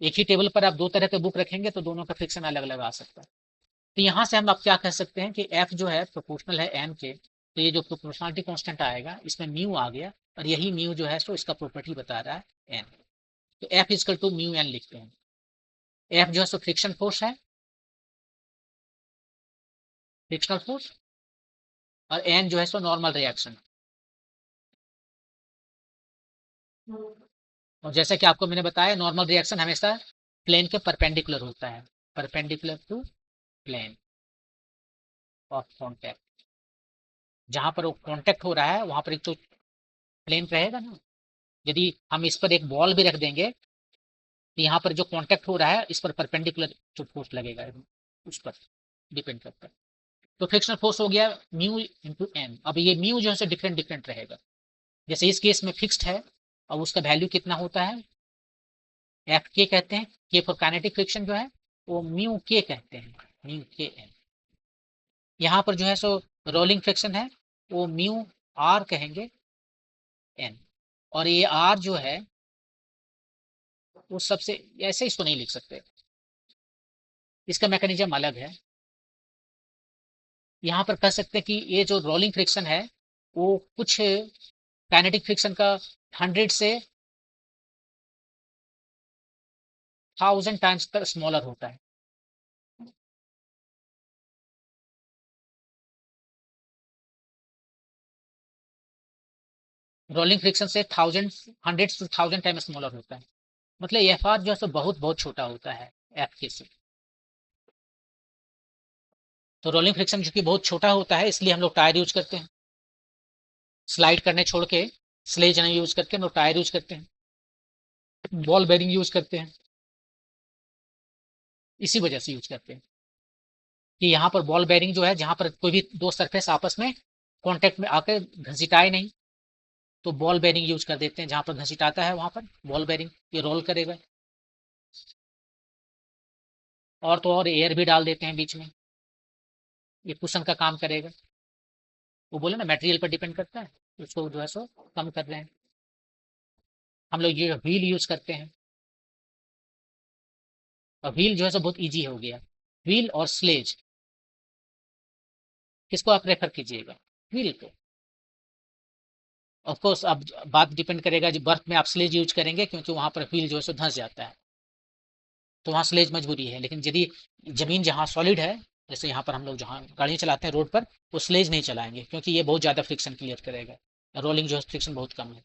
एक ही टेबल पर आप दो तरह के बुक रखेंगे तो दोनों का फ्रिक्शन अलग अलग आ सकता है। तो यहाँ से हम आप क्या कह सकते हैं कि एफ जो है प्रोपोर्शनल है एन के, तो ये जो प्रोपोर्शनलिटी कांस्टेंट आएगा इसमें म्यू आ गया, और यही म्यू जो है सो इसका प्रॉपर्टी बता रहा है एन। तो F equal to mu N लिखते हैं। एफ जो है सो फ्रिक्शन फोर्स है, फ्रिक्शनल फोर्स, और एन जो है सो नॉर्मल रिएक्शन। और जैसा कि आपको मैंने बताया नॉर्मल रिएक्शन हमेशा प्लेन के परपेंडिकुलर होता है, perpendicular to plane of contact. जहां पर वो कॉन्टैक्ट हो रहा है वहां पर एक तो प्लेन रहेगा ना। यदि हम इस पर एक बॉल भी रख देंगे तो यहाँ पर जो कांटेक्ट हो रहा है इस पर परपेंडिकुलर जो फोर्स लगेगा उस पर डिपेंड करता है। तो फ्रिक्शनल फोर्स हो गया म्यू इंटू एन। अब ये म्यू जो है डिफरेंट डिफरेंट रहेगा। जैसे इस केस में फिक्स्ड है और उसका वैल्यू कितना होता है एफ के कहते हैं। के फॉर काइनेटिक फ्रिक्शन जो है वो म्यू के कहते हैं, म्यू के एन। यहाँ पर जो है सो रोलिंग फ्रिक्शन है वो म्यू आर कहेंगे एन। और ये आर जो है वो सबसे, ऐसे इसको नहीं लिख सकते, इसका मैकेनिज्म अलग है। यहाँ पर कह सकते हैं कि ये जो रोलिंग फ्रिक्शन है वो कुछ काइनेटिक फ्रिक्शन का 100 से 1000 टाइम्स तक स्मॉलर होता है। रोलिंग फ्रिक्शन से 100 से 1000 स्मॉलर होता है। मतलब एफ आर जो है सो बहुत बहुत छोटा होता है एफ के से। तो रोलिंग फ्रिक्शन चूंकि बहुत छोटा होता है इसलिए हम लोग टायर यूज करते हैं, स्लाइड करने छोड़ के स्लेज नहीं यूज करके हम लोग टायर यूज करते हैं, बॉल बेरिंग यूज करते हैं, इसी वजह से यूज करते हैं कि यहाँ पर बॉल बेरिंग जो है जहाँ पर कोई भी दो सरफेस आपस में कांटेक्ट में आकर घसीटाए नहीं, तो बॉल बेरिंग यूज कर देते हैं, जहाँ पर घसीटाता है वहां पर बॉल बेरिंग ये रोल करेगा। और तो और एयर भी डाल देते हैं बीच में, ये कुशन का काम करेगा। वो बोले ना मटेरियल पर डिपेंड करता है, उसको जो है सो कम कर रहे हैं। हम लोग ये व्हील यूज करते हैं, और व्हील जो है सो बहुत इजी हो गया। व्हील और स्लेज, किसको आप रेफर कीजिएगा? व्हील को। ऑफ कोर्स अब बात डिपेंड करेगा जो बर्फ में आप स्लेज यूज करेंगे, क्योंकि वहां पर व्हील जो है सो धंस जाता है, तो वहाँ स्लेज मजबूरी है। लेकिन यदि जमीन जहाँ सॉलिड है, जैसे यहाँ पर हम लोग जहाँ गाड़ियाँ चलाते हैं रोड पर, वो स्लेज नहीं चलाएंगे, क्योंकि ये बहुत ज़्यादा फ्रिक्शन क्रिएट करेगा। रोलिंग जो है फ्रिक्शन बहुत कम है।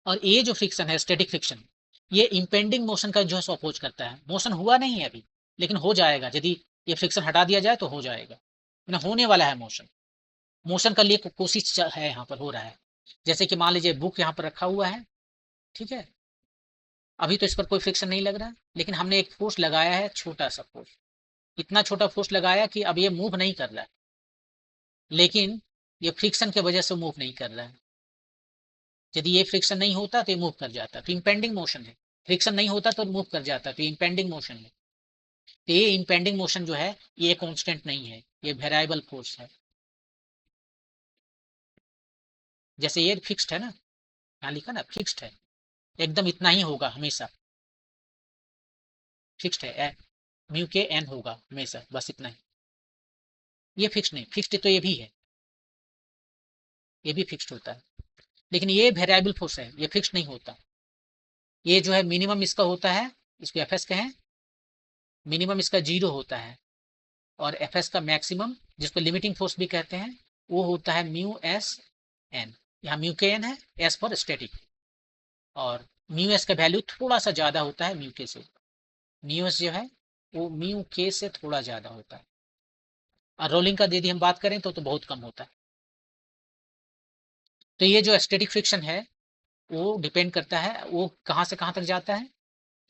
और ये जो फ्रिक्शन है स्टैटिक फ्रिक्शन, ये इंपेंडिंग मोशन का जो है सो अपोज करता है। मोशन हुआ नहीं है अभी, लेकिन हो जाएगा यदि ये फ्रिक्शन हटा दिया जाए तो हो जाएगा, ना होने वाला है मोशन। मोशन का लिए कोशिश है यहाँ पर हो रहा है। जैसे कि मान लीजिए बुक यहाँ पर रखा हुआ है, ठीक है, अभी तो इस पर कोई फ्रिक्शन नहीं लग रहा है, लेकिन हमने एक फोर्स लगाया है, छोटा सा फोर्स, इतना छोटा फोर्स लगाया कि अब ये मूव नहीं कर रहा है, लेकिन ये फ्रिक्शन की वजह से मूव नहीं कर रहा है। यदि ये फ्रिक्शन नहीं होता तो ये मूव कर जाता, तो इंपेंडिंग मोशन है। फ्रिक्शन नहीं होता तो मूव कर जाता, तो इंपेंडिंग मोशन है। तो ये इंपेंडिंग मोशन जो है ये कांस्टेंट नहीं है, ये वेरिएबल फोर्स है। जैसे ये फिक्स्ड है ना, यहाँ लिखा ना फिक्स्ड है, एकदम इतना ही होगा हमेशा, फिक्स्ड है, म्यू के एन होगा हमेशा, बस इतना ही। ये फिक्स्ड नहीं, फिक्स्ड तो ये भी है, ये भी फिक्स्ड होता है, लेकिन ये वेरिएबल फोर्स है, ये फिक्स्ड नहीं होता। ये जो है मिनिमम इसका होता है, इसको एफ एस कहें, मिनिमम इसका 0 होता है, और एफ एस का मैक्सिमम, जिसको लिमिटिंग फोर्स भी कहते हैं, वो होता है म्यू एस एन। यहाँ म्यू के एन है, एस फॉर स्टैटिक, और म्यू एस का वैल्यू थोड़ा सा ज्यादा होता है म्यू के से। म्यू एस जो है वो म्यू के से थोड़ा ज्यादा होता है, और रोलिंग का यदि हम बात करें तो बहुत कम होता है। तो ये जो स्टैटिक फ्रिक्शन है वो डिपेंड करता है वो कहाँ से कहाँ तक जाता है,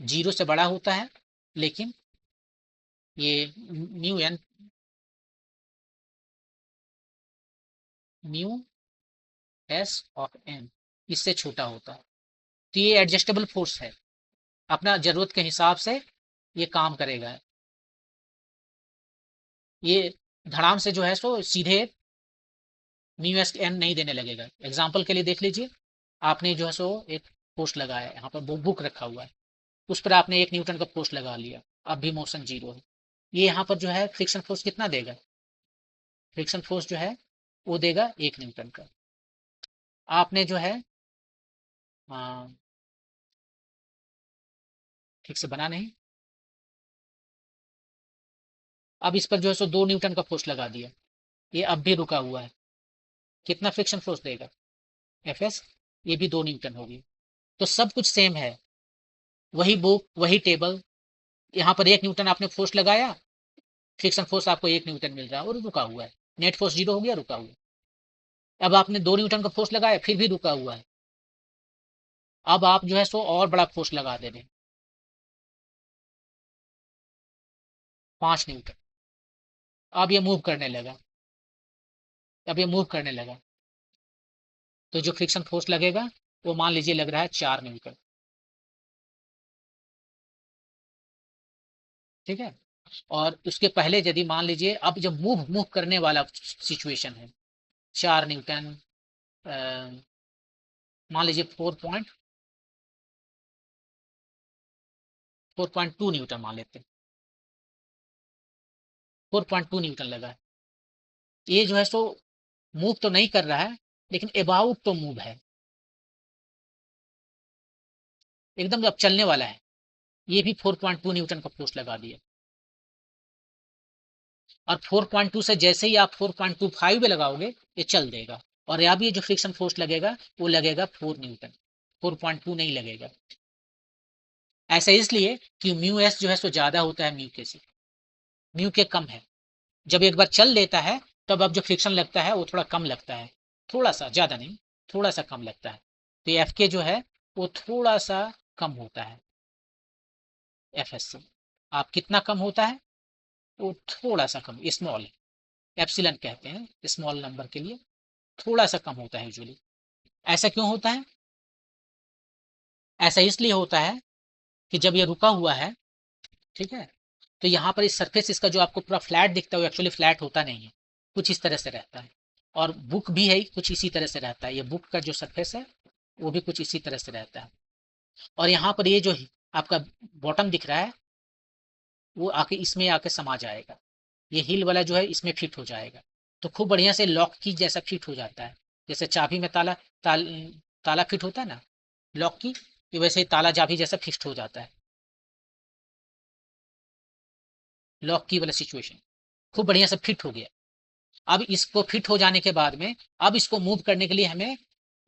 0 से बड़ा होता है, लेकिन ये mu N, mu S of N इससे छोटा होता है। तो ये एडजस्टेबल फोर्स है, अपना जरूरत के हिसाब से ये काम करेगा। ये धड़ाम से जो है सो सीधे म्यू एस एन नहीं देने लगेगा। एग्जाम्पल के लिए देख लीजिए, आपने जो है सो एक फोर्स लगाया है, यहाँ पर बुक रखा हुआ है, उस पर आपने 1 न्यूटन का फोर्स लगा लिया, अब भी मोशन 0 है। ये यहाँ पर जो है फ्रिक्शन फोर्स कितना देगा? फ्रिक्शन फोर्स जो है वो देगा 1 न्यूटन का। आपने जो है हाँ, ठीक से बना नहीं, अब इस पर जो है सो 2 न्यूटन का फोर्स लगा दिया, ये अब भी रुका हुआ है, कितना फ्रिक्शन फोर्स देगा? एफ एस, ये भी 2 न्यूटन होगी। तो सब कुछ सेम है, वही बुक वही टेबल, यहाँ पर 1 न्यूटन आपने फोर्स लगाया, फ्रिक्शन फोर्स आपको 1 न्यूटन मिल रहा है और रुका हुआ है, नेट फोर्स 0 हो गया, रुका हुआ। अब आपने 2 न्यूटन का फोर्स लगाया, फिर भी रुका हुआ है, अब आप जो है सो और बड़ा फोर्स लगा दे रहे हैं, 5 न्यूटन। अब ये मूव करने लगा, अब ये मूव करने लगा, तो जो फ्रिक्शन फोर्स लगेगा वो मान लीजिए लग रहा है 4 न्यूटन, ठीक है। और उसके पहले यदि मान लीजिए अब जब मूव मूव करने वाला सिचुएशन है, 4 न्यूटन, मान लीजिए 4.2 न्यूटन मान लेते हैं, 4.2 न्यूटन लगा है, ये जो है सो मूव तो नहीं कर रहा है, लेकिन अबाउट तो मूव है, एकदम अब चलने वाला है। ये भी 4.2 न्यूटन का फोर्स लगा दिया, और 4.2 से जैसे ही आप 4.25 पे लगाओगे ये चल देगा, और अब ये जो फ्रिक्शन फोर्स लगेगा वो लगेगा 4 न्यूटन, 4.2 नहीं लगेगा। ऐसा इसलिए कि म्यू एस जो है सो ज्यादा होता है म्यू के से, म्यू के कम है। जब एक बार चल लेता है तब अब जो फ्रिक्शन लगता है वो थोड़ा कम लगता है, थोड़ा सा, ज़्यादा नहीं, थोड़ा सा कम लगता है। तो एफ के जो है वो थोड़ा सा कम होता है एफ एस से। आप कितना कम होता है? वो थोड़ा सा कम, स्मॉल, एप्सिलन कहते हैं स्मॉल नंबर के लिए, थोड़ा सा कम होता है यूजुअली। ऐसा क्यों होता है? ऐसा इसलिए होता है कि जब ये रुका हुआ है, ठीक है, तो यहाँ पर इस सरफेस इसका जो आपको पूरा फ्लैट दिखता है वो एक्चुअली फ्लैट होता नहीं है, कुछ इस तरह से रहता है। और बुक भी है कुछ इसी तरह से रहता है, ये बुक का जो सरफेस है वो भी कुछ इसी तरह से रहता है। और यहाँ पर ये जो आपका बॉटम दिख रहा है वो आके इसमें आके समा जाएगा, ये हिल वाला जो है इसमें फिट हो जाएगा। तो खूब बढ़िया से लॉक की जैसा फिट हो जाता है, जैसे चाबी में ताला फिट होता है ना लॉक की, तो वैसे ही ताला चाबी जैसा फिक्स्ड हो जाता है, लॉक की वाला सिचुएशन खूब बढ़िया से फिट हो गया। अब इसको फिट हो जाने के बाद में अब इसको मूव करने के लिए हमें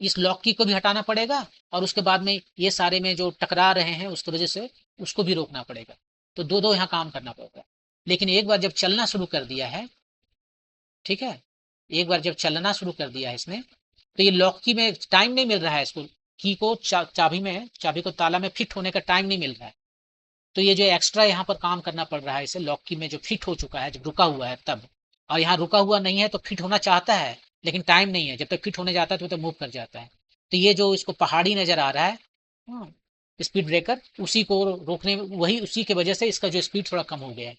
इस लॉक की को भी हटाना पड़ेगा और उसके बाद में ये सारे में जो टकरा रहे हैं उसकी वजह से उसको भी रोकना पड़ेगा। तो दो दो यहाँ काम करना पड़ेगा। लेकिन एक बार जब चलना शुरू कर दिया है, ठीक है, एक बार जब चलना शुरू कर दिया है इसने, तो ये लॉक की में टाइम नहीं मिल रहा है इसको, की को चाबी को ताला में फिट होने का टाइम नहीं मिल रहा है। तो ये जो एक्स्ट्रा यहाँ पर काम करना पड़ रहा है इसे लॉक की में जो फिट हो चुका है जब रुका हुआ है तब, और यहाँ रुका हुआ नहीं है तो फिट होना चाहता है लेकिन टाइम नहीं है, जब तक फिट होने जाता है तो मूव कर जाता है। तो ये जो इसको पहाड़ी नजर आ रहा है, स्पीड ब्रेकर, उसी को रोकने वही उसी की वजह से इसका जो स्पीड थोड़ा कम हो गया है।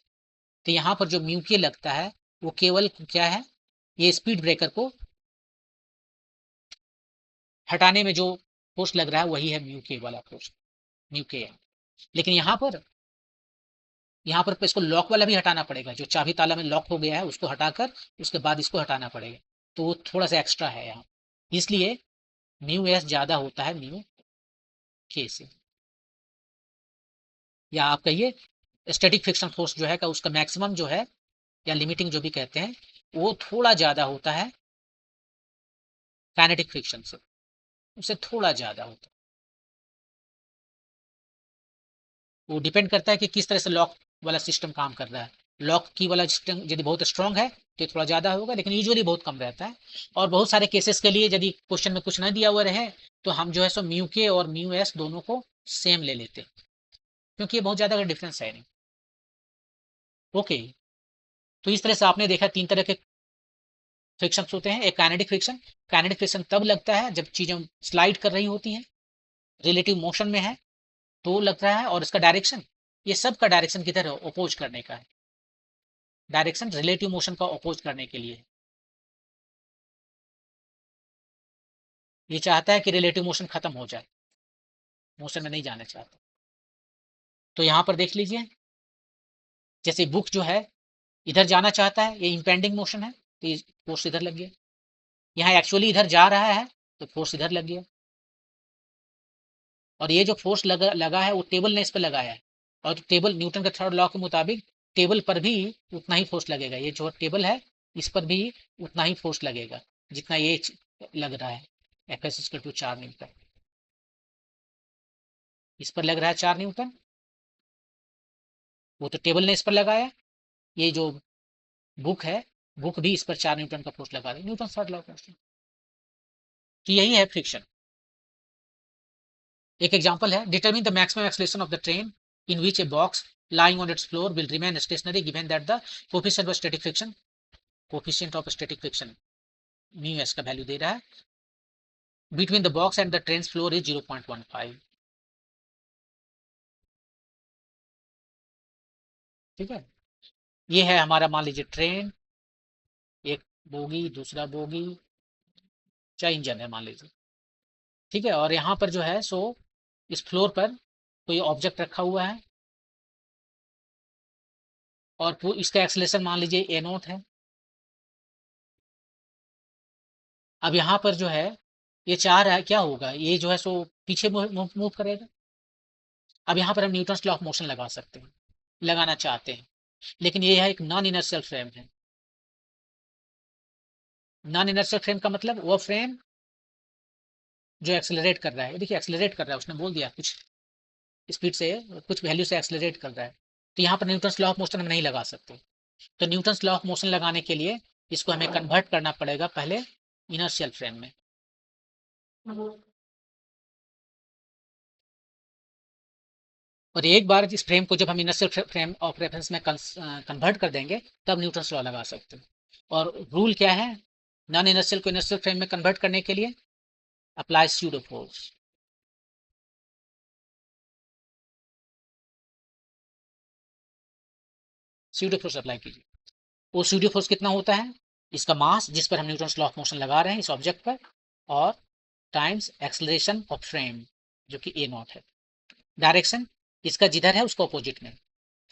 तो यहाँ पर जो म्यूके लगता है वो केवल क्या है, ये स्पीड ब्रेकर को हटाने में जो फोर्स लग रहा है वही है म्यूके वाला फोर्स, म्यूके है। लेकिन यहाँ पर इसको लॉक वाला भी हटाना पड़ेगा, जो चाबी ताला में लॉक हो गया है उसको हटाकर उसके बाद इसको हटाना पड़ेगा। तो वो थोड़ा सा एक्स्ट्रा है यहाँ, इसलिए म्यू एस ज़्यादा होता है म्यू के से। या आप कहिए स्टैटिक फ्रिक्शन फोर्स जो है का उसका मैक्सिमम जो है या लिमिटिंग जो भी कहते हैं वो थोड़ा ज़्यादा होता है काइनेटिक फ्रिक्शन से, उससे थोड़ा ज़्यादा होता है। वो डिपेंड करता है कि किस तरह से लॉक वाला सिस्टम काम कर रहा है। लॉक की वाला सिस्टम यदि बहुत स्ट्रांग है तो थोड़ा ज़्यादा होगा, लेकिन यूजुअली बहुत कम रहता है। और बहुत सारे केसेस के लिए यदि क्वेश्चन में कुछ ना दिया हुआ रहे तो हम जो है सो म्यू के और म्यू एस दोनों को सेम ले लेते हैं, क्योंकि ये बहुत ज़्यादा डिफरेंस है नहीं। ओके, तो इस तरह से आपने देखा तीन तरह के फ्रिक्शन होते हैं। एक काइनेटिक फ्रिक्शन, काइनेटिक फ्रिक्शन तब लगता है जब चीज़ें स्लाइड कर रही होती हैं, रिलेटिव मोशन में है तो लग रहा है। और इसका डायरेक्शन, ये सब का डायरेक्शन किधर है, अपोज करने का है, डायरेक्शन रिलेटिव मोशन का अपोज करने के लिए। ये चाहता है कि रिलेटिव मोशन खत्म हो जाए, मोशन में नहीं जाना चाहता। तो यहाँ पर देख लीजिए, जैसे बुक जो है इधर जाना चाहता है, ये इम्पेंडिंग मोशन है तो फोर्स इधर लग गया। यहाँ एक्चुअली इधर जा रहा है तो फोर्स इधर लग गया। और ये जो फोर्स लगा है वो टेबल ने इस पर लगाया है, और टेबल न्यूटन के थर्ड लॉ के मुताबिक टेबल पर भी उतना ही फोर्स लगेगा। ये जो टेबल है इस पर भी उतना ही फोर्स लगेगा जितना ये लग रहा है। एफ एस टू 4 न्यूटन, इस पर लग रहा है 4 न्यूटन, वो तो टेबल ने इस पर लगाया। ये जो बुक है, बुक भी इस पर 4 न्यूटन का फोर्स लगा रही है, Newton third law of motion. तो यही है फ्रिक्शन। एक एग्जांपल है, determine the maximum acceleration of the train in which a box lying on its floor will remain stationary given that the coefficient of static friction, coefficient of static friction mu s का value दे रहा है between the box and the train's floor is 0.15। ठीक है, ये है हमारा मान लीजिए ट्रेन, एक बोगी दूसरा बोगी, चाहे इंजन है मान लीजिए, ठीक है। और यहाँ पर जो है सो इस फ्लोर पर कोई ऑब्जेक्ट रखा हुआ है और इसका एक्सेलरेशन मान लीजिए ए नोट है। अब यहाँ पर जो है ये चाह रहा है क्या होगा, ये जो है सो पीछे मूव करेगा। अब यहाँ पर हम न्यूटन लॉ ऑफ मोशन लगा सकते हैं, लगाना चाहते हैं, लेकिन ये है एक नॉन इनर्शियल फ्रेम है। नॉन इनर्शियल फ्रेम का मतलब वो फ्रेम जो एक्सेलरेट कर रहा है, देखिए एक्सेलरेट कर रहा है, उसने बोल दिया कुछ स्पीड से कुछ वैल्यू से एक्सेलरेट कर रहा है। तो यहाँ पर न्यूटन लॉ ऑफ मोशन हम नहीं लगा सकते, तो न्यूटन्स लॉ ऑफ मोशन लगाने के लिए इसको हमें कन्वर्ट करना पड़ेगा पहले इनर्शियल फ्रेम में। और एक बार इस फ्रेम को जब हम इनर्शियल फ्रेम ऑफ रेफरेंस में कन्वर्ट कर देंगे तब न्यूटन्स लॉ लगा सकते हैं। और रूल क्या है नॉन इनर्शियल को इनर्शियल फ्रेम में कन्वर्ट करने के लिए? Apply pseudo force. Pseudo force apply कीजिए। वो स्यूडो फोर्स कितना होता है? इसका मास जिस पर हम न्यूटन्स लॉ ऑफ मोशन लगा रहे हैं इस ऑब्जेक्ट पर, और टाइम्स एक्सेलरेशन ऑफ फ्रेम जो कि ए नॉट है। डायरेक्शन इसका जिधर है उसका अपोजिट में,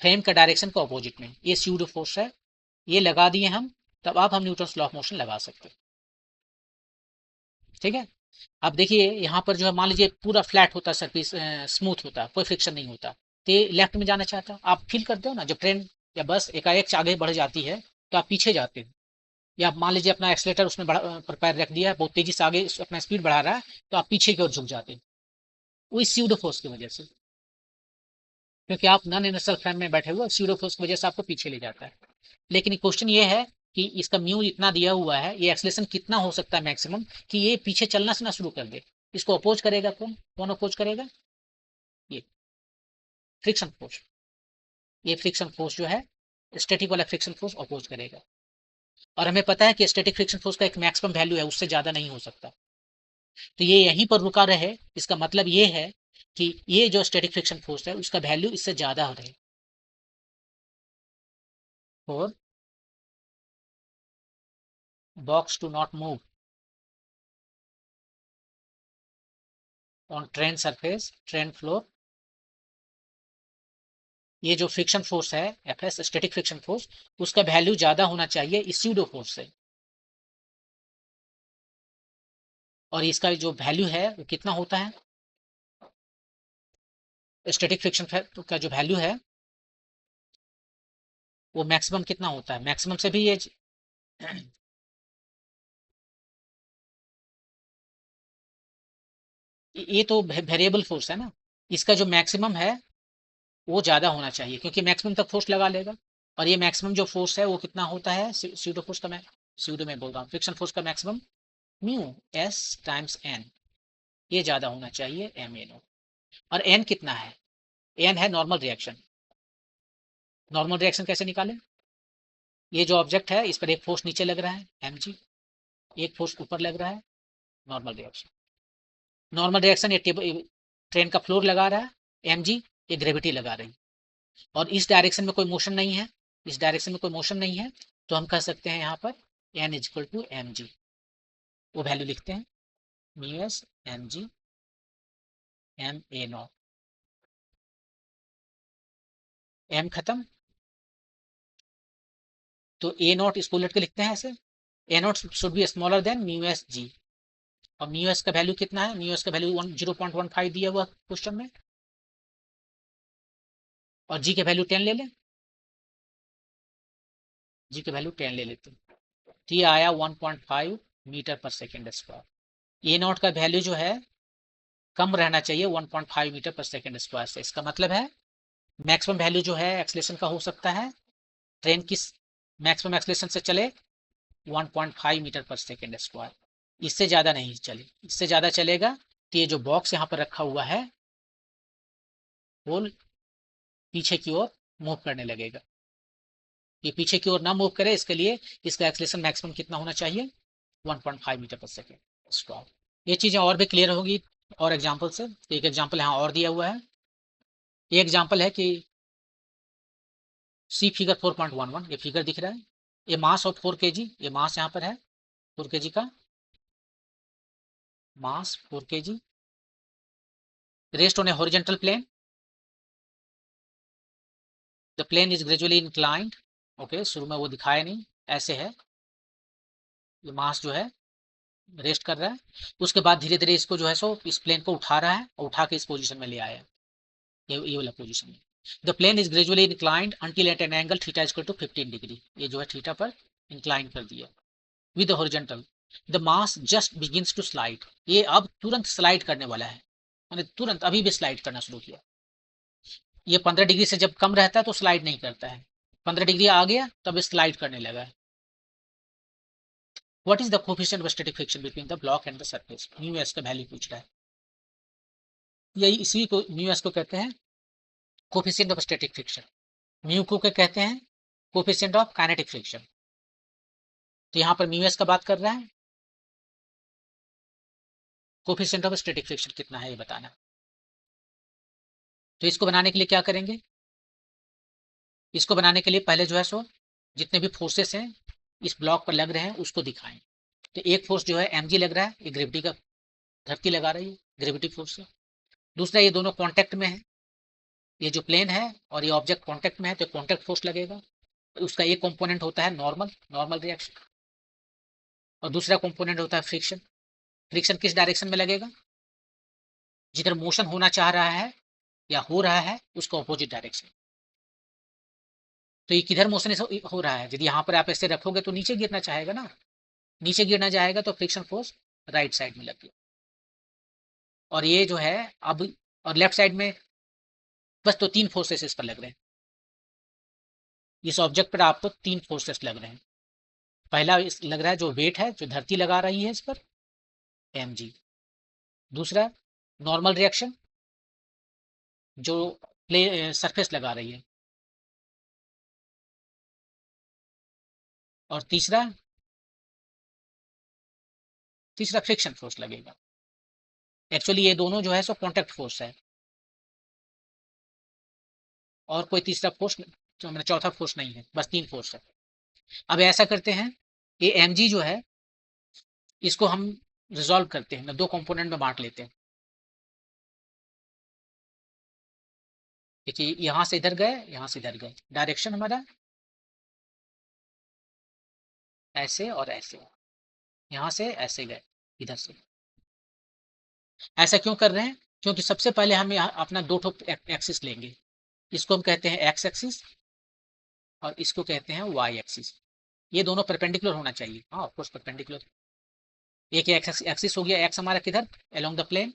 फ्रेम का डायरेक्शन का अपोजिट में ये स्यूडो फोर्स है। ये लगा दिए हम, तब अब हम न्यूटन्स लॉ ऑफ मोशन लगा सकते हैं। ठीक है। अब देखिए यहाँ पर जो है मान लीजिए पूरा फ्लैट होता सरफेस, स्मूथ होता, कोई फ्रिक्शन नहीं होता, तो ये लेफ्ट में जाना चाहता। आप फील करते हो ना जब ट्रेन या बस एकाएक आगे बढ़ जाती है तो आप पीछे जाते हैं। या आप मान लीजिए अपना एक्सलेटर उसमें पर पैर रख दिया है, बहुत तेजी से आगे अपना स्पीड बढ़ा रहा है, तो आप पीछे की ओर झुक जाते हैं, वो इस स्यूडो फोर्स की वजह से, क्योंकि आप नॉन इनर्शियल फ्रेम में बैठे हुए, स्यूडो फोर्स की वजह से आपको पीछे ले जाता है। लेकिन क्वेश्चन ये है कि इसका म्यू इतना दिया हुआ है, ये एक्सलेशन कितना हो सकता है मैक्सिमम कि ये पीछे चलना से ना शुरू कर दे। इसको अपोज करेगा कौन? कौन अपोज करेगा? ये फ्रिक्शन फोर्स। ये फ्रिक्शन फोर्स जो है स्टैटिक वाला फ्रिक्शन फोर्स अपोज करेगा। और हमें पता है कि स्टैटिक फ्रिक्शन फोर्स का एक मैक्सिमम वैल्यू है, उससे ज्यादा नहीं हो सकता। तो ये यहीं पर रुका रहे, इसका मतलब ये है कि ये जो स्टैटिक फ्रिक्शन फोर्स है उसका वैल्यू इससे ज्यादा हो रहे। और box to not move on train surface, train floor. ये जो फ्रिक्शन फोर्स है F S, static friction force, उसका वैल्यू ज्यादा होना चाहिए इस स्यूडो फोर्स से। और इसका जो वैल्यू है वो कितना होता है? स्टैटिक फ्रिक्शन का जो वैल्यू है वो मैक्सिमम कितना होता है? मैक्सिमम से भी ये तो वेरिएबल फोर्स है ना, इसका जो मैक्सिमम है वो ज्यादा होना चाहिए, क्योंकि मैक्सिमम तक फोर्स लगा लेगा। और ये मैक्सिमम जो फोर्स है वो कितना होता है स्यूडो फोर्स का? मैं स्यूडो में बोल रहा हूँ, फ्रिक्शन फोर्स का maximum mu S times N, ये ज्यादा होना चाहिए एम एन। और एन कितना है? एन है नॉर्मल रिएक्शन। नॉर्मल रिएक्शन कैसे निकालें? ये जो ऑब्जेक्ट है इस पर एक फोर्स नीचे लग रहा है एम जी, एक फोर्स ऊपर लग रहा है, नॉर्मल रिएक्शन। नॉर्मल रिएक्शन ये ट्रेन का फ्लोर लगा रहा है एम जी, ये ग्रेविटी लगा रही है। और इस डायरेक्शन में कोई मोशन नहीं है, इस डायरेक्शन में कोई मोशन नहीं है, तो हम कह सकते हैं यहाँ पर N is equal to M G. वो वैल्यू लिखते हैं mu S M G M A naught. M खत्म, तो ए नॉट इसको उलट के लिखते हैं ऐसे, a naught should be smaller than mu s g. और म्यू एस का वैल्यू कितना है? म्यू एस का वैल्यू 0.15 दिया हुआ क्वेश्चन में, और जी के वैल्यू 10 ले लें। जी के वैल्यू 10 ले लेते हैं, तो ये आया 1.5 मीटर पर सेकेंड स्क्वायर। ए नॉट का वैल्यू जो है कम रहना चाहिए 1.5 मीटर पर सेकेंड स्क्वायर से। इसका मतलब है मैक्सिमम वैल्यू जो है एक्सलेशन का हो सकता है, ट्रेन किस मैक्सिमम एक्सलेशन से चले 1.5 मीटर पर सेकेंड स्क्वायर, इससे ज़्यादा नहीं चले। इससे ज़्यादा चलेगा तो ये जो बॉक्स यहाँ पर रखा हुआ है वो पीछे की ओर मूव करने लगेगा। ये पीछे की ओर ना मूव करे, इसके लिए इसका एक्सलेशन मैक्सिमम कितना होना चाहिए? 1.5 मीटर पर सेकेंड स्क्वायर। ये चीज़ें और भी क्लियर होगी और एग्जाम्पल से। एक एग्जाम्पल यहाँ और दिया हुआ है। ये एग्जाम्पल है कि सी फिगर 4.11, ये फिगर दिख रहा है, ये मास ऑफ 4 kg, ये मास यहाँ पर है 4 kg का mass, 4 kg rest on a horizontal plane, the plane is gradually inclined. Okay, शुरू में वो दिखाया नहीं, ऐसे है, ये मास जो है रेस्ट कर रहा है, उसके बाद धीरे धीरे इसको जो है सो इस प्लेन को उठा रहा है और उठा के इस पोजीशन में ले आया है, ये वाला पोजीशन में। The plane is gradually inclined until at an angle theta equal to 15 degree, ये जो है थीटा पर इंक्लाइन कर दिया with the horizontal. The mass just begins to slide, ये अब तुरंत स्लाइड करने वाला है, मैंने तुरंत अभी भी स्लाइड करना शुरू किया। ये 15 डिग्री से जब कम रहता है तो स्लाइड नहीं करता है, 15 डिग्री आ गया तब स्लाइड करने लगा। What is the coefficient of static friction between the block and the surface, mu S का वैल्यू पूछ रहा है। यही इसी को म्यू एस को कहते हैं coefficient of static friction, mu को क्या कहते हैं, कोफिशिएंट ऑफ काइनेटिक फ्रिक्शन। तो यहाँ पर म्यू एस का बात कर रहा है, कोफिशिएंट ऑफ स्टैटिक फ्रिक्शन कितना है ये बताना। तो इसको बनाने के लिए क्या करेंगे, इसको बनाने के लिए पहले जो है सो जितने भी फोर्सेस हैं इस ब्लॉक पर लग रहे हैं उसको दिखाएं। तो एक फोर्स जो है mg लग रहा है, ये ग्रेविटी का, धरती लगा रही है, ग्रेविटी फोर्स है। दूसरा ये दोनों कांटेक्ट में है, ये जो प्लेन है और ये ऑब्जेक्ट कांटेक्ट में है तो कांटेक्ट फोर्स लगेगा। उसका एक कंपोनेंट होता है नॉर्मल रिएक्शन, और दूसरा कंपोनेंट होता है फ्रिक्शन। फ्रिक्शन किस डायरेक्शन में लगेगा, जिधर मोशन होना चाह रहा है या हो रहा है उसका ऑपोजिट डायरेक्शन। तो ये किधर मोशन हो रहा है, यदि यहाँ पर आप ऐसे रखोगे तो नीचे गिरना चाहेगा ना, नीचे गिरना चाहेगा तो फ्रिक्शन फोर्स राइट साइड में लगेगा। और ये जो है अब, और लेफ्ट साइड में बस तो 3 फोर्सेस इस पर लग रहे हैं, इस ऑब्जेक्ट पर आपको 3 फोर्सेस लग रहे हैं। पहला इस लग रहा है जो वेट है जो धरती लगा रही है इस पर, mg। दूसरा नॉर्मल रिएक्शन जो प्ले सरफेस लगा रही है, और तीसरा फ्रिक्शन फोर्स लगेगा। एक्चुअली ये दोनों जो है सो कॉन्टैक्ट फोर्स है, और कोई तीसरा फोर्स जो मेरा चौथा फोर्स नहीं है, बस 3 फोर्स है। अब ऐसा करते हैं, ये mg जो है इसको हम रिजॉल्व करते हैं, 2 कंपोनेंट में बांट लेते हैं। देखिए यहाँ से इधर गए, यहाँ से इधर गए, डायरेक्शन हमारा ऐसे और ऐसे, यहाँ से ऐसे गए, इधर से। ऐसा क्यों कर रहे हैं, क्योंकि सबसे पहले हम यहाँ अपना 2 ठो एक्सिस लेंगे, इसको हम कहते हैं एक्स एक्सिस और इसको कहते हैं वाई एक्सिस। ये दोनों परपेंडिकुलर होना चाहिए, हाँ ऑफ कोर्स परपेंडिकुलर। एक एक्सिस हो गया एक्स हमारा किधर, अलोंग द प्लेन,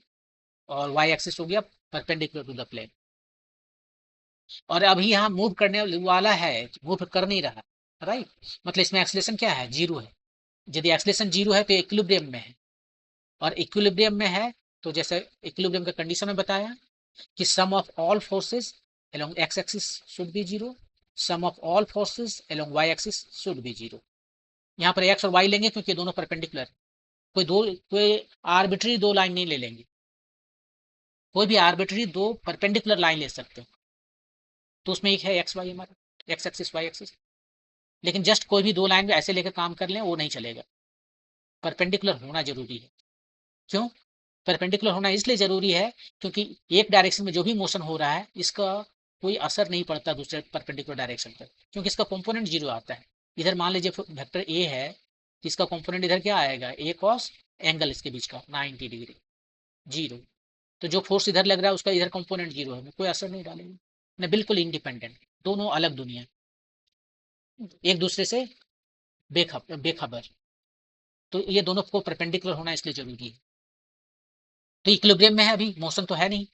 और वाई एक्सिस हो गया परपेंडिकुलर टू द प्लेन। और अभी यहाँ मूव करने वाला है, मूव कर नहीं रहा, राइट, मतलब इसमें एक्सलेशन क्या है, 0 है। यदि एक्सलेशन 0 है तो इक्विलिब्रियम में है, और इक्विलिब्रियम में है तो जैसे इक्विलिब्रियम का कंडीशन में बताया कि sum of all forces along x axis should be 0, sum of all forces along y axis should be 0। यहाँ पर x और y लेंगे क्योंकि दोनों परपेंडिकुलर, कोई आर्बिट्री 2 लाइन नहीं ले लेंगे, कोई भी आर्बिट्री 2 परपेंडिकुलर लाइन ले सकते हैं। तो उसमें एक है एक्स वाई, हमारा एक्स एक्सिस वाई एक्सिस। लेकिन जस्ट कोई भी 2 लाइन में ऐसे लेकर काम कर लें वो नहीं चलेगा, परपेंडिकुलर होना जरूरी है। क्यों परपेंडिकुलर होना इसलिए जरूरी है क्योंकि एक डायरेक्शन में जो भी मोशन हो रहा है इसका कोई असर नहीं पड़ता दूसरे परपेंडिकुलर डायरेक्शन पर, क्योंकि इसका कंपोनेंट 0 आता है। इधर मान लीजिए वेक्टर ए है, इसका कंपोनेंट इधर क्या आएगा, ए कॉस एंगल इसके बीच का 90 डिग्री, 0। तो जो फोर्स इधर लग रहा है उसका इधर कंपोनेंट 0 है, कोई असर नहीं डालेगा ना, बिल्कुल इंडिपेंडेंट, दोनों अलग दुनिया, एक दूसरे से बेखबर। तो ये दोनों को परपेंडिकुलर होना इसलिए जरूरी है। तो इक्विलिब्रियम में है, अभी मोशन तो है नहीं,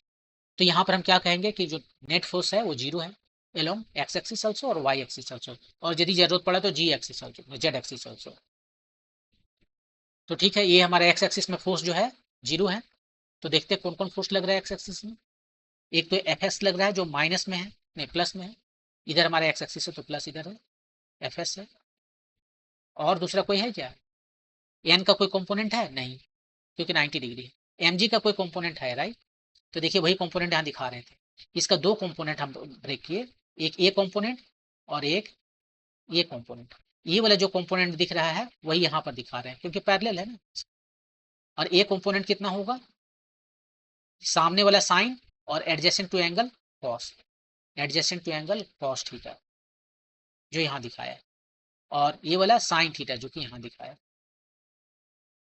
तो यहाँ पर हम क्या कहेंगे कि जो नेट फोर्स है वो 0 है एलोंग एक्स एक्सिस ऑल्सो और वाई एक्सिस ऑल्सो, और यदि जरूरत पड़ा तो z axis also, z axis also. तो ठीक है, ये हमारे एक्स एक्सिस में फोर्स जो है 0 है। तो देखते हैं कौन कौन फोर्स लग रहा है एक्स एक्सिस में। एक तो एफ एस लग रहा है जो माइनस में है, नहीं प्लस में है, इधर हमारे एक्स एक्सिस है तो प्लस इधर है, एफ एस है। और दूसरा कोई है क्या, एन का कोई कंपोनेंट है नहीं, क्योंकि 90 डिग्री है। एम जी का कोई कंपोनेंट है, राइट, तो देखिए वही कंपोनेंट यहाँ दिखा रहे थे। इसका 2 कंपोनेंट हम ब्रेक किए, एक ए कंपोनेंट और एक ये कंपोनेंट। ये वाला जो कंपोनेंट दिख रहा है वही यहाँ पर दिखा रहे हैं क्योंकि पैरेलल है ना। और ए कंपोनेंट कितना होगा, सामने वाला साइन और adjacent to angle cos, adjacent to angle cos theta जो यहाँ दिखाया है, और ये वाला साइन थीटा जो कि यहाँ दिखाया।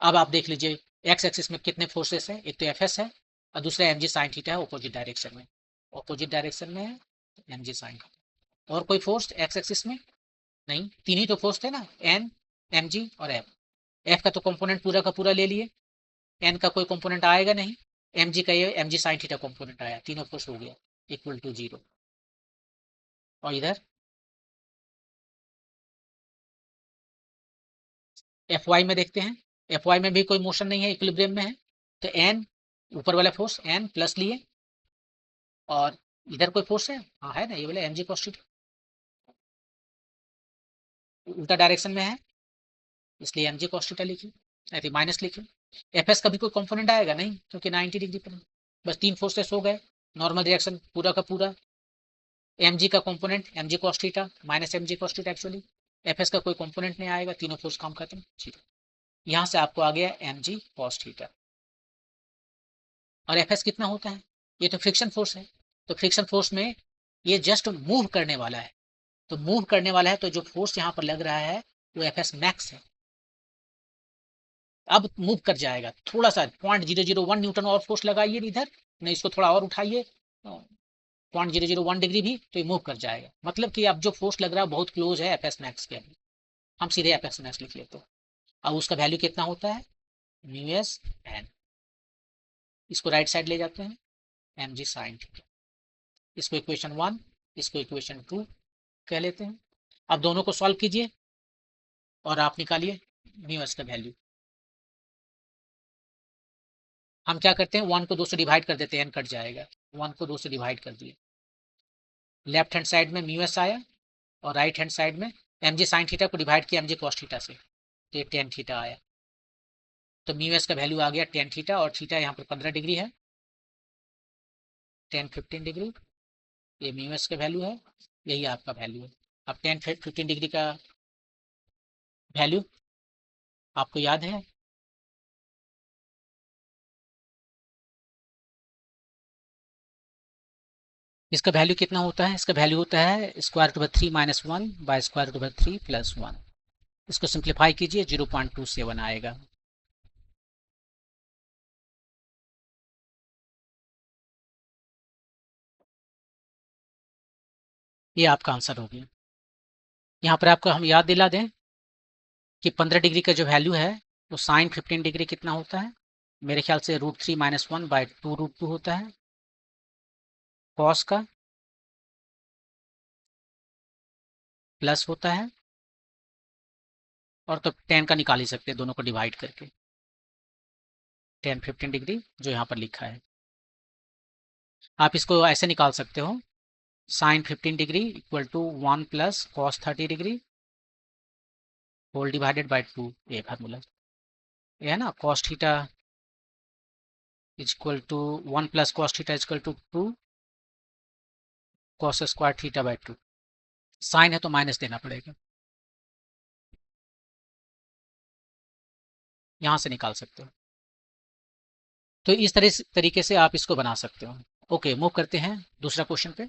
अब आप देख लीजिए एक्स एक्सिस में कितने फोर्सेस हैं, एक तो एफ एस है और दूसरा एम जी साइन थीटा है, अपोजिट डायरेक्शन में, अपोजिट डायरेक्शन में है एम जी साइन। और कोई फोर्स एक्स एक्सिस में नहीं, 3 ही तो फोर्स थे ना, एन एम जी और एफ। एफ का तो कंपोनेंट पूरा का पूरा ले लिए, एन का कोई कंपोनेंट आएगा नहीं, एम जी का ये M G sine theta component आया, तीनों फोर्स हो गया इक्वल टू 0। और इधर एफ वाई में देखते हैं, एफ वाई में भी कोई मोशन नहीं है, इक्विलिब्रियम में है, तो एन ऊपर वाला फोर्स एन प्लस लिए, और इधर कोई फोर्स है, हाँ है ना, ये वाला mg cos थीटा, उल्टा डायरेक्शन में है, इसलिए mg cos थीटा लिखी, नहीं माइनस लिखी। एफ एस का भी कोई कंपोनेंट आएगा नहीं, क्योंकि 90 डिग्री पर बस 3 फोर्सेस हो गए, नॉर्मल रिएक्शन पूरा का पूरा। mg का component mg cos theta minus mg cos theta actually, F S का कोई कंपोनेंट नहीं आएगा, तीनों फोर्स काम खत्म, ठीक है। यहाँ से आपको आ गया mg cos थीटा। और एफ एस कितना होता है, ये तो फ्रिक्शन फोर्स है, तो फ्रिक्शन फोर्स में ये जस्ट मूव करने वाला है, तो मूव करने वाला है, तो जो फोर्स यहाँ पर लग रहा है वो एफ एस मैक्स है। अब मूव कर जाएगा, थोड़ा सा 0.001 न्यूटन और फोर्स लगाइए इधर, नहीं इसको थोड़ा और उठाइए 0.001 डिग्री भी, तो ये मूव कर जाएगा। मतलब कि अब जो फोर्स लग रहा है बहुत क्लोज है एफ एस मैक्स के, हम सीधे एफ एस मैक्स लिख लेते हैं। अब उसका वैल्यू कितना होता है, म्यू एस एन, इसको राइट साइड ले जाते हैं, एम जी साइन थीटा, इसको इक्वेशन 1, इसको इक्वेशन 2 कह लेते हैं। अब दोनों को सॉल्व कीजिए और आप निकालिए म्यू एस का वैल्यू। हम क्या करते हैं, 1 को 2 से डिवाइड कर देते हैं, एन कट जाएगा, 1 को 2 से डिवाइड कर दिए, लेफ्ट हैंड साइड में म्यू एस आया, और राइट हैंड साइड में एम जी साइन थीटा को डिवाइड किया एम जी कॉस थीटा से, तो ये टेन थीटा आया, तो म्यू एस का वैल्यू आ गया टेन थीटा, और थीटा यहाँ पर 15 डिग्री है, 10-15 डिग्री, ये म्यू एस का वैल्यू है, यही आपका वैल्यू है। अब 10-15 डिग्री का वैल्यू आपको याद है, इसका वैल्यू कितना होता है, इसका वैल्यू होता है square root 3 minus 1 by square root 3 plus 1, इसको सिंप्लीफाई कीजिए 0.27 आएगा। ये आपका आंसर हो गया। यहाँ पर आपको हम याद दिला दें कि 15 डिग्री का जो वैल्यू है वो साइन 15 डिग्री कितना होता है, मेरे ख्याल से √3 माइनस 1 बाय 2√2 होता है, कॉस का प्लस होता है, और तो 10 का निकाल ही सकते हैं दोनों को डिवाइड करके, 10-15 डिग्री जो यहाँ पर लिखा है। आप इसको ऐसे निकाल सकते हो, sine 15 degree equal to 1 plus cos 30 degree whole divided by 2, ये फार्मूला ये है ना, cos theta equal to 1 plus cos theta equal to 2 cos square theta by 2, sine है तो माइनस देना पड़ेगा, यहाँ से निकाल सकते हो। तो इस तरीके से आप इसको बना सकते हो। ओके, मूव करते हैं दूसरा क्वेश्चन पे।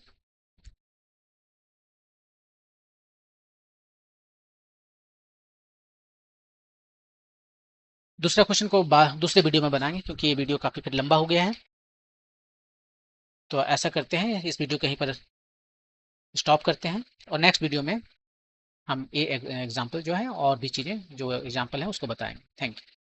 दूसरा क्वेश्चन को दूसरे वीडियो में बनाएंगे, क्योंकि ये वीडियो काफ़ी फिर लंबा हो गया है। तो ऐसा करते हैं, इस वीडियो कहीं पर स्टॉप करते हैं, और नेक्स्ट वीडियो में हम ये एग्जाम्पल जो है और भी चीज़ें जो एग्जाम्पल हैं उसको बताएंगे। Thank you.